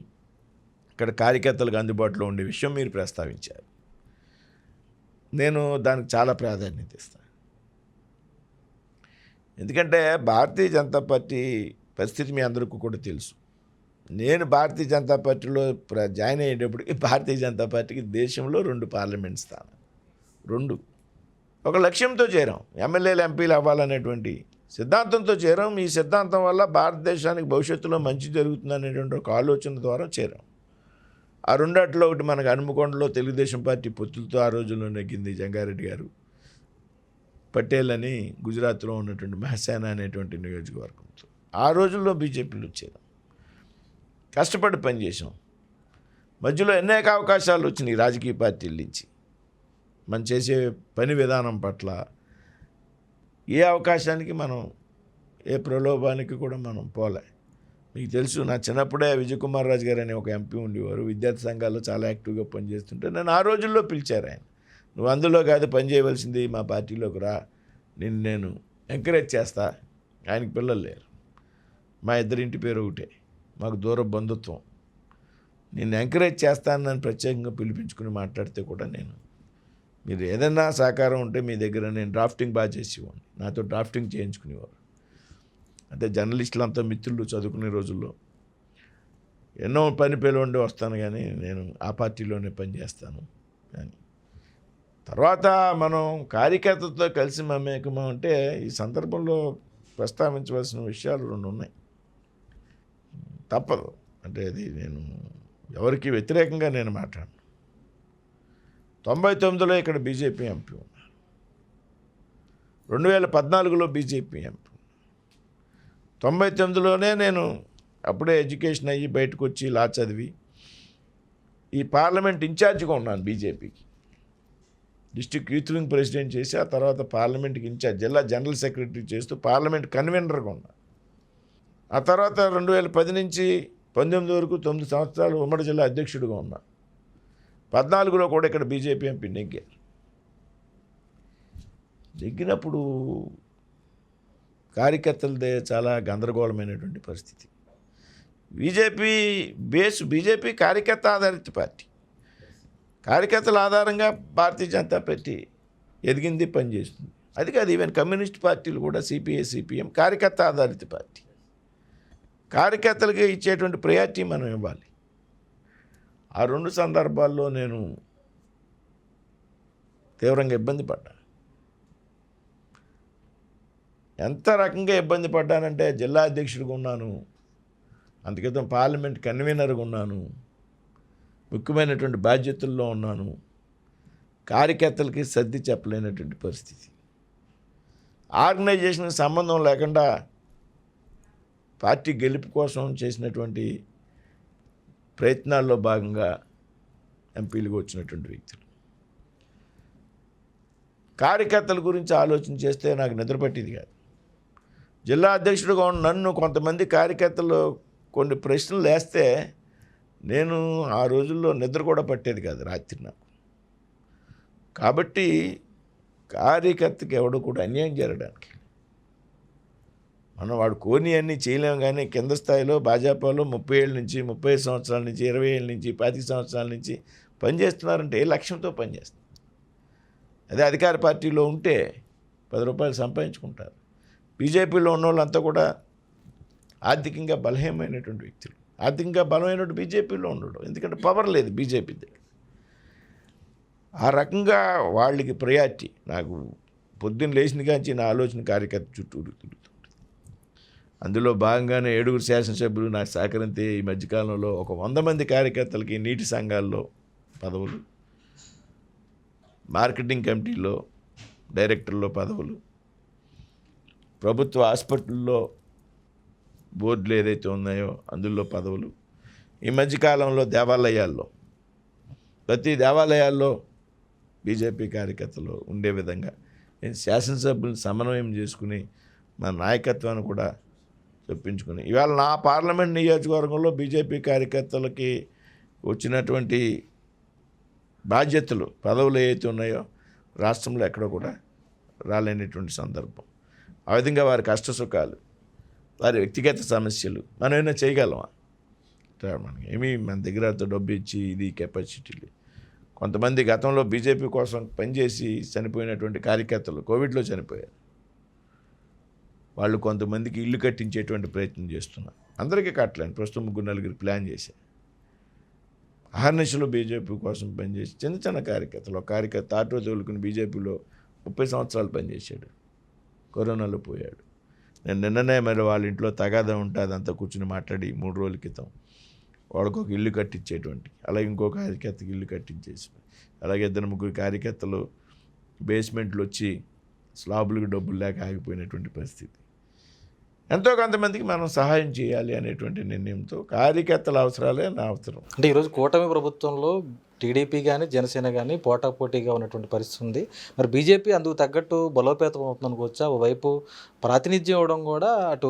ఇక్కడ కార్యకర్తలకు అందుబాటులో ఉండే విషయం మీరు ప్రస్తావించారు. నేను దానికి చాలా ప్రాధాన్యత ఇస్తాను. ఎందుకంటే భారతీయ జనతా పార్టీ పరిస్థితి మీ అందరికీ కూడా తెలుసు. నేను భారతీయ జనతా పార్టీలో జాయిన్ అయ్యేటప్పటికి భారతీయ జనతా పార్టీకి దేశంలో 2 పార్లమెంట్ స్థానాలు, 2 ఒక లక్ష్యంతో చేరాం. ఎమ్మెల్యేలు, ఎంపీలు అవ్వాలనేటువంటి సిద్ధాంతంతో చేరాం. ఈ సిద్ధాంతం వల్ల భారతదేశానికి భవిష్యత్తులో మంచి జరుగుతుంది అనేటువంటి ఒక ఆలోచన ద్వారా చేరాం. ఆ రెండాటిలో ఒకటి మనకు హనుమకొండలో తెలుగుదేశం పార్టీ పొత్తులతో ఆ రోజుల్లో నెగ్గింది జంగారెడ్డి గారు. పటేల్ అని గుజరాత్లో ఉన్నటువంటి మహసేన అనేటువంటి నియోజకవర్గంతో ఆ రోజుల్లో బీజేపీలో చేరాం. కష్టపడి పనిచేసాం. మధ్యలో అనేక అవకాశాలు వచ్చినాయి రాజకీయ పార్టీల నుంచి. మనం చేసే పని విధానం పట్ల ఏ అవకాశానికి మనం, ఏ ప్రలోభానికి కూడా మనం పోలే. మీకు తెలుసు, నా చిన్నప్పుడే విజయకుమార్ రాజు గారు అనే ఒక ఎంపీ ఉండేవారు. విద్యార్థి సంఘాల్లో చాలా యాక్టివ్గా పనిచేస్తుంటే నేను ఆ రోజుల్లో పిలిచారు ఆయన. నువ్వు అందులో కాదు పని చేయవలసింది, మా పార్టీలోకి రా, నేను ఎంకరేజ్ చేస్తా. ఆయనకి పిల్లలు లేరు, మా ఇద్దరింటి పేరు ఒకటే, మాకు దూర బంధుత్వం. నేను ఎంకరేజ్ చేస్తాను నన్ను ప్రత్యేకంగా పిలిపించుకుని మాట్లాడితే కూడా నేను, మీరు ఏదైనా సహకారం ఉంటే మీ దగ్గర, నేను డ్రాఫ్టింగ్ బాగా చేసేవాడిని, నాతో డ్రాఫ్టింగ్ చేయించుకునేవారు. అంటే జర్నలిస్టులు అంతా మిత్రులు చదువుకునే రోజుల్లో ఎన్నో పని పిలవండి వస్తాను, కానీ నేను ఆ పార్టీలోనే పనిచేస్తాను అని. తర్వాత మనం కార్యకర్తలతో కలిసి మమేకమం అంటే ఈ సందర్భంలో ప్రస్తావించవలసిన విషయాలు రెండు ఉన్నాయి. తప్పదు, అంటే అది నేను ఎవరికి వ్యతిరేకంగా నేను మాట్లాడను. 99లో ఇక్కడ బీజేపీ ఎంపీ ఉన్నారు, 2014లో బీజేపీ ఎంపీ, 99లోనే నేను అప్పుడే ఎడ్యుకేషన్ అయ్యి బయటకు వచ్చి లా చదివి ఈ పార్లమెంట్ ఇన్ఛార్జిగా ఉన్నాను బీజేపీకి. డిస్ట్రిక్ట్ యూత్ వింగ్ ప్రెసిడెంట్ చేసి ఆ తర్వాత పార్లమెంట్కి ఇన్ఛార్జ్, జిల్లా జనరల్ సెక్రటరీ చేస్తూ పార్లమెంట్ కన్వీనర్గా ఉన్నాను. ఆ తర్వాత 2010 నుంచి 19 వరకు 9 సంవత్సరాలు ఉమ్మడి జిల్లా అధ్యక్షుడిగా ఉన్నాను. 14లో కూడా ఇక్కడ బీజేపీ ఎంపీ నెగ్గారు. నెగ్గినప్పుడు కార్యకర్తలదే చాలా గందరగోళమైనటువంటి పరిస్థితి. బీజేపీ కార్యకర్త ఆధారిత పార్టీ. కార్యకర్తల ఆధారంగా భారతీయ జనతా పార్టీ ఎదిగింది, పనిచేస్తుంది. అది కాదు, ఈవెన్ కమ్యూనిస్ట్ పార్టీలు కూడా సిపిఐ సిపిఎం కార్యకర్త ఆధారిత పార్టీ. కార్యకర్తలకి ఇచ్చేటువంటి ప్రయారిటీ మనం ఇవ్వాలి. ఆ రెండు సందర్భాల్లో నేను తీవ్రంగా ఇబ్బంది పడ్డా. ఎంత రకంగా ఇబ్బంది పడ్డానంటే, జిల్లా అధ్యక్షుడిగా ఉన్నాను, అందుకేతం పార్లమెంట్ కన్వీనర్గా ఉన్నాను, ముఖ్యమైనటువంటి బాధ్యతల్లో ఉన్నాను, కార్యకర్తలకి సర్ది చెప్పలేనటువంటి పరిస్థితి. ఆర్గనైజేషన్కి సంబంధం లేకుండా పార్టీ గెలుపు కోసం చేసినటువంటి ప్రయత్నాల్లో భాగంగా ఎంపీలుగా వచ్చినటువంటి వ్యక్తులు. కార్యకర్తల గురించి ఆలోచన చేస్తే నాకు నిద్ర పట్టేది కాదు. జిల్లా అధ్యక్షుడిగా ఉన్న నన్ను కొంతమంది కార్యకర్తలు కొన్ని ప్రశ్నలు వేస్తే నేను ఆ రోజుల్లో నిద్ర కూడా పట్టేది కాదు రాత్రి నాకు. కాబట్టి కార్యకర్తకి ఎవడు కూడా అన్యాయం జరగడానికి మనం వాడు కోని అన్నీ చేయలేము. కానీ కింద స్థాయిలో భాజపాలో 30 ఏళ్ళ నుంచి, 35 సంవత్సరాల నుంచి, 20 ఏళ్ళ నుంచి, 25 సంవత్సరాల నుంచి పనిచేస్తున్నారంటే ఏ లక్ష్యంతో పనిచేస్తారు. అదే అధికార పార్టీలో ఉంటే 10 రూపాయలు సంపాదించుకుంటారు. బీజేపీలో ఉన్న వాళ్ళంతా కూడా ఆర్థికంగా బలహీనమైనటువంటి వ్యక్తులు. ఆర్థికంగా బలమైనటువంటి బీజేపీలో ఉండడు, ఎందుకంటే పవర్ లేదు బీజేపీ దగ్గర. ఆ రకంగా వాళ్ళకి ప్రయారిటీ. నాకు పొద్దున్న లేచిన కాంచి నా ఆలోచన కార్యకర్త చుట్టూ తిరుగుతుంది. అందులో భాగంగానే 7 శాసనసభ్యులు నాకు సహకరిస్తే ఈ మధ్యకాలంలో ఒక 100 మంది కార్యకర్తలకి నీటి సంఘాల్లో పదవులు, మార్కెటింగ్ కమిటీలో డైరెక్టర్లో పదవులు, ప్రభుత్వ హాస్పిటల్లో బోర్డులు ఏదైతే ఉన్నాయో అందులో పదవులు, ఈ మధ్యకాలంలో దేవాలయాల్లో, ప్రతి దేవాలయాల్లో బీజేపీ కార్యకర్తలు ఉండే విధంగా నేను శాసనసభ్యులను సమన్వయం చేసుకుని మా నాయకత్వాన్ని కూడా చెప్పించుకుని ఇవాళ నా పార్లమెంట్ నియోజకవర్గంలో బీజేపీ కార్యకర్తలకి వచ్చినటువంటి బాధ్యతలు, పదవులు ఏవైతే ఉన్నాయో రాష్ట్రంలో ఎక్కడో కూడా రాలేనటువంటి సందర్భం. ఆ విధంగా వారి కష్టసుఖాలు, వారి వ్యక్తిగత సమస్యలు మనం ఏమైనా చేయగలమా? మనకి మన దగ్గర డబ్బు ఇచ్చి ఇది కెపాసిటీలు. కొంతమంది గతంలో బీజేపీ కోసం పనిచేసి చనిపోయినటువంటి కార్యకర్తలు కోవిడ్లో చనిపోయారు. వాళ్ళు కొంతమందికి ఇల్లు కట్టించేటువంటి ప్రయత్నం చేస్తున్నారు. అందరికీ కట్టలేను, ప్రస్తుతం 3-4 ప్లాన్ చేశారు. అహర్నిశలో బీజేపీ కోసం పనిచేసి చిన్న చిన్న కార్యకర్తలు, ఒక కార్యకర్త ఆటో తోలుకుని బీజేపీలో 30 సంవత్సరాలు పనిచేశాడు, కరోనాలో పోయాడు. నేను నిన్ననే మరి వాళ్ళ ఇంట్లో తగాదా ఉంటే అదంతా కూర్చుని మాట్లాడి 3 రోజుల క్రితం వాళ్ళకు ఒక ఇల్లు కట్టించేటువంటి, అలాగే ఇంకో కార్యకర్తకి ఇల్లు కట్టించేసి, అలాగే 2-3 కార్యకర్తలు బేస్మెంట్లు వచ్చి స్లాబులకు డబ్బులు లేక ఆగిపోయినటువంటి పరిస్థితి. ఎంతో కొంతమందికి మనం సహాయం చేయాలి అనేటువంటి నిర్ణయంతో కార్యకర్తల అవసరాలే నా అవసరం. అంటే ఈరోజు కూటమి ప్రభుత్వంలో టీడీపీ కానీ జనసేన కానీ పోటాపోటీగా ఉన్నటువంటి పరిస్థితి ఉంది. మరి బీజేపీ అందుకు తగ్గట్టు బలోపేతం అవుతుంది అనుకోవచ్చా? ఓవైపు ప్రాతినిధ్యం ఇవ్వడం కూడా అటు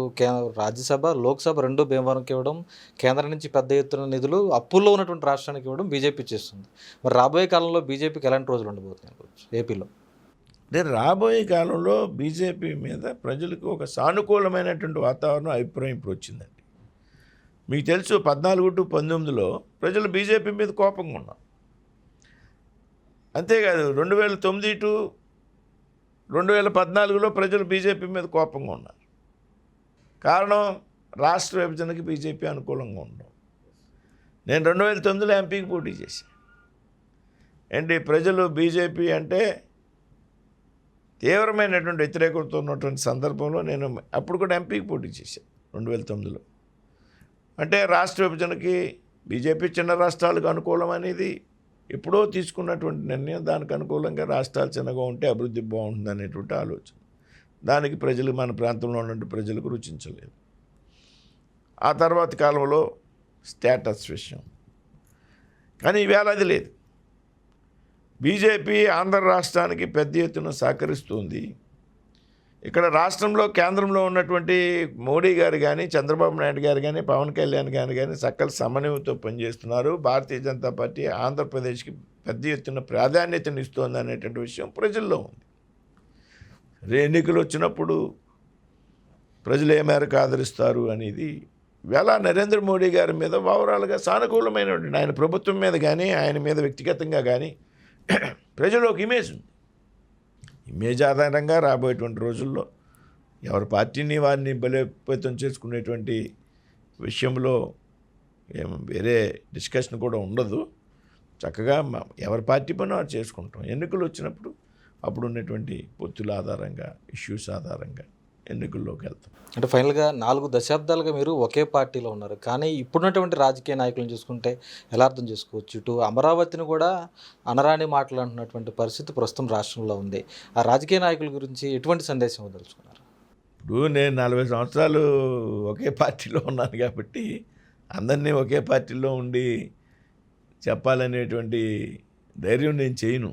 రాజ్యసభ, లోక్సభ 2 భీమవరంకి ఇవ్వడం, కేంద్రం నుంచి పెద్ద ఎత్తున నిధులు అప్పుల్లో ఉన్నటువంటి రాష్ట్రానికి ఇవ్వడం బీజేపీ చేస్తుంది. మరి రాబోయే కాలంలో బీజేపీకి ఎలాంటి రోజులు ఉండబోతున్నాయి అనుకోవచ్చు ఏపీలో? అంటే రాబోయే కాలంలో బీజేపీ మీద ప్రజలకు ఒక సానుకూలమైనటువంటి వాతావరణం, అభిప్రాయం ఇప్పుడు వచ్చిందండి. మీకు తెలుసు 14 to 19లో ప్రజలు బీజేపీ మీద కోపంగా ఉన్నారు. అంతేకాదు 2009 to 2014లో ప్రజలు బీజేపీ మీద కోపంగా ఉన్నారు. కారణం రాష్ట్ర విభజనకి బీజేపీ అనుకూలంగా ఉండడం. నేను 2009లో ఎంపీకి పోటీ చేశాను. ఏంటి ప్రజలు బీజేపీ అంటే తీవ్రమైనటువంటి వ్యతిరేకత ఉన్నటువంటి సందర్భంలో నేను అప్పుడు కూడా ఎంపీకి పోటీ చేశాను 2009లో. అంటే రాష్ట్ర విభజనకి బీజేపీ చిన్న రాష్ట్రాలకు అనుకూలం అనేది ఎప్పుడో తీసుకున్నటువంటి నిర్ణయం. దానికి అనుకూలంగా రాష్ట్రాలు చిన్నగా ఉంటే అభివృద్ధి బాగుంటుంది అనేటువంటి ఆలోచన. దానికి ప్రజలు, మన ప్రాంతంలో ఉన్నటువంటి ప్రజలకు రుచించలేదు. ఆ తర్వాత కాలంలో స్టేటస్ విషయం, కానీ ఈవేళ అది లేదు. బీజేపీ ఆంధ్ర రాష్ట్రానికి పెద్ద ఎత్తున సహకరిస్తుంది. ఇక్కడ రాష్ట్రంలో, కేంద్రంలో ఉన్నటువంటి మోడీ గారు కానీ, చంద్రబాబు నాయుడు గారు కానీ, పవన్ కళ్యాణ్ గారు కానీ సకల సమన్వయంతో పనిచేస్తున్నారు. భారతీయ జనతా పార్టీ ఆంధ్రప్రదేశ్కి పెద్ద ఎత్తున ప్రాధాన్యతను ఇస్తోంది అనేటువంటి విషయం ప్రజల్లో ఉంది. ఎన్నికలు వచ్చినప్పుడు ప్రజలు ఏ మేరకు ఆదరిస్తారు అనేది వేళ నరేంద్ర మోడీ గారి మీద ఓవరాల్గా సానుకూలమైనటువంటి, ఆయన ప్రభుత్వం మీద కానీ, ఆయన మీద వ్యక్తిగతంగా కానీ ప్రజల్లో ఒక ఇమేజ్ ఉంది. ఇమేజ్ ఆధారంగా రాబోయేటువంటి రోజుల్లో ఎవరి పార్టీని వారిని బలోపేతం చేసుకునేటువంటి విషయంలో వేరే డిస్కషన్ కూడా ఉండదు. చక్కగా ఎవరి పార్టీ పని వారు చేసుకుంటాం. ఎన్నికలు వచ్చినప్పుడు అప్పుడు ఉన్నటువంటి పొత్తుల ఆధారంగా, ఇష్యూస్ ఆధారంగా ఎన్నికల్లోకి వెళ్తాం. అంటే ఫైనల్గా 4 దశాబ్దాలుగా మీరు ఒకే పార్టీలో ఉన్నారు. కానీ ఇప్పుడున్నటువంటి రాజకీయ నాయకులను చూసుకుంటే ఎలా అర్థం చేసుకోవచ్చు? ఇటు అమరావతిని కూడా అనరాని మాటలు అంటున్నటువంటి పరిస్థితి ప్రస్తుతం రాష్ట్రంలో ఉంది. ఆ రాజకీయ నాయకుల గురించి ఎటువంటి సందేశం వదలుచుకున్నారు? ఇప్పుడు నేను 40 సంవత్సరాలు ఒకే పార్టీలో ఉన్నాను కాబట్టి అందరినీ ఒకే పార్టీలో ఉండి చెప్పాలనేటువంటి ధైర్యం నేను చేయను.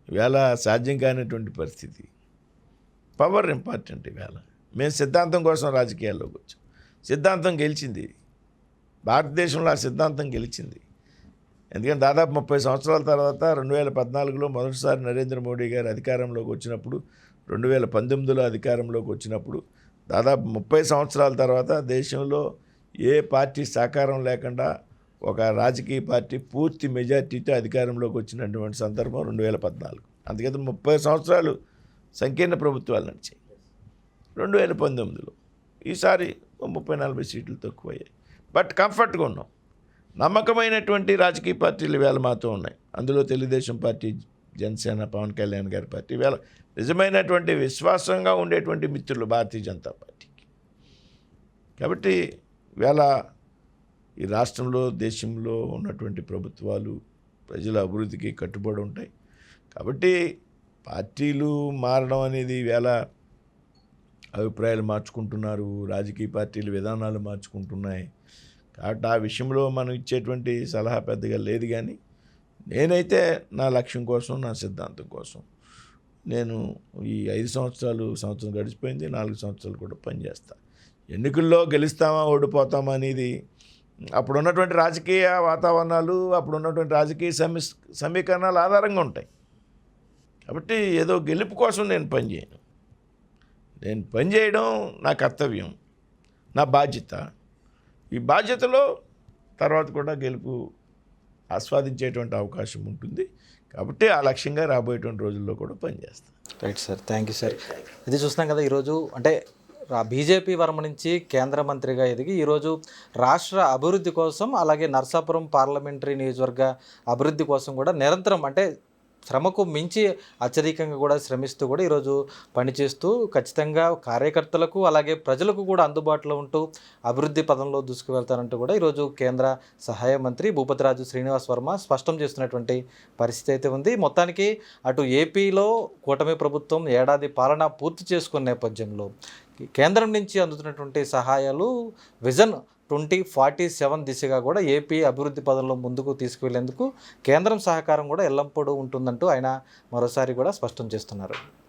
ఇవాళ సాధ్యం కానిటువంటి పరిస్థితి. Power important. ఇవాళ మేము సిద్ధాంతం కోసం రాజకీయాల్లోకి వచ్చాం. సిద్ధాంతం గెలిచింది. భారతదేశంలో ఆ సిద్ధాంతం గెలిచింది. ఎందుకంటే దాదాపు 30 సంవత్సరాల తర్వాత 2014లో మొదటిసారి నరేంద్ర మోడీ గారు అధికారంలోకి వచ్చినప్పుడు, 2019లో అధికారంలోకి వచ్చినప్పుడు, దాదాపు 30 సంవత్సరాల తర్వాత దేశంలో ఏ పార్టీ సహకారం లేకుండా ఒక రాజకీయ పార్టీ పూర్తి మెజార్టీతో అధికారంలోకి వచ్చినటువంటి సందర్భం 2014. అందుకని 30 సంవత్సరాలు సంకీర్ణ ప్రభుత్వాలు నడిచాయి. 2019లో ఈసారి 30-40 సీట్లు తక్కువయ్యాయి. బట్ కంఫర్ట్గా ఉన్నాం. నమ్మకమైనటువంటి రాజకీయ పార్టీలు వేళ మాతో ఉన్నాయి. అందులో తెలుగుదేశం పార్టీ, జనసేన, పవన్ కళ్యాణ్ గారి పార్టీ వేళ నిజమైనటువంటి విశ్వాసంగా ఉండేటువంటి మిత్రులు భారతీయ జనతా పార్టీకి. కాబట్టి వేళ ఈ రాష్ట్రంలో, దేశంలో ఉన్నటువంటి ప్రభుత్వాలు ప్రజల అభివృద్ధికి కట్టుబడి ఉంటాయి. కాబట్టి పార్టీలు మారడం అనేది వేళ అభిప్రాయాలు మార్చుకుంటున్నారు, రాజకీయ పార్టీలు విధానాలు మార్చుకుంటున్నాయి. కాబట్టి ఆ విషయంలో మనం ఇచ్చేటువంటి సలహా పెద్దగా లేదు. కానీ నేనైతే నా లక్ష్యం కోసం, నా సిద్ధాంతం కోసం నేను ఈ 5 సంవత్సరం గడిచిపోయింది, 4 సంవత్సరాలు కూడా పనిచేస్తాను. ఎన్నికల్లో గెలుస్తామా ఓడిపోతామా అనేది అప్పుడు ఉన్నటువంటి రాజకీయ వాతావరణాలు, అప్పుడు ఉన్నటువంటి రాజకీయ సమీకరణాల ఆధారంగా ఉంటాయి. కాబట్టి ఏదో గెలుపు కోసం నేను పనిచేయను. నేను పనిచేయడం నా కర్తవ్యం, నా బాధ్యత. ఈ బాధ్యతలో తర్వాత కూడా గెలుపు ఆస్వాదించేటువంటి అవకాశం ఉంటుంది. కాబట్టి ఆ లక్ష్యంగా రాబోయేటువంటి రోజుల్లో కూడా పనిచేస్తాను. Right sir, thank you sir. ఇది చూస్తున్నాం కదా ఈరోజు, అంటే బీజేపీ వర్మ నుంచి కేంద్ర మంత్రిగా ఎదిగి ఈరోజు రాష్ట్ర అభివృద్ధి కోసం, అలాగే నర్సాపురం పార్లమెంటరీ నియోజకవర్గ అభివృద్ధి కోసం కూడా నిరంతరం, అంటే శ్రమకు మించి అత్యధికంగా కూడా శ్రమిస్తూ కూడా ఈరోజు పనిచేస్తూ ఖచ్చితంగా కార్యకర్తలకు అలాగే ప్రజలకు కూడా అందుబాటులో ఉంటూ అభివృద్ధి పదంలో దూసుకువెళ్తానంటూ కూడా ఈరోజు కేంద్ర సహాయ మంత్రి భూపతిరాజు శ్రీనివాస్ వర్మ స్పష్టం చేస్తున్నటువంటి పరిస్థితి అయితే ఉంది. మొత్తానికి అటు ఏపీలో కూటమి ప్రభుత్వం ఏడాది పాలన పూర్తి చేసుకున్న నేపథ్యంలో కేంద్రం నుంచి అందుతున్నటువంటి సహాయాలు విజన్ 2047 దిశగా కూడా ఏపీ అభివృద్ధి పదంలో ముందుకు తీసుకువెళ్లేందుకు కేంద్రం సహకారం కూడా ఎల్లప్పుడూ ఉంటుందంటూ ఆయన మరోసారి కూడా స్పష్టం చేస్తున్నారు.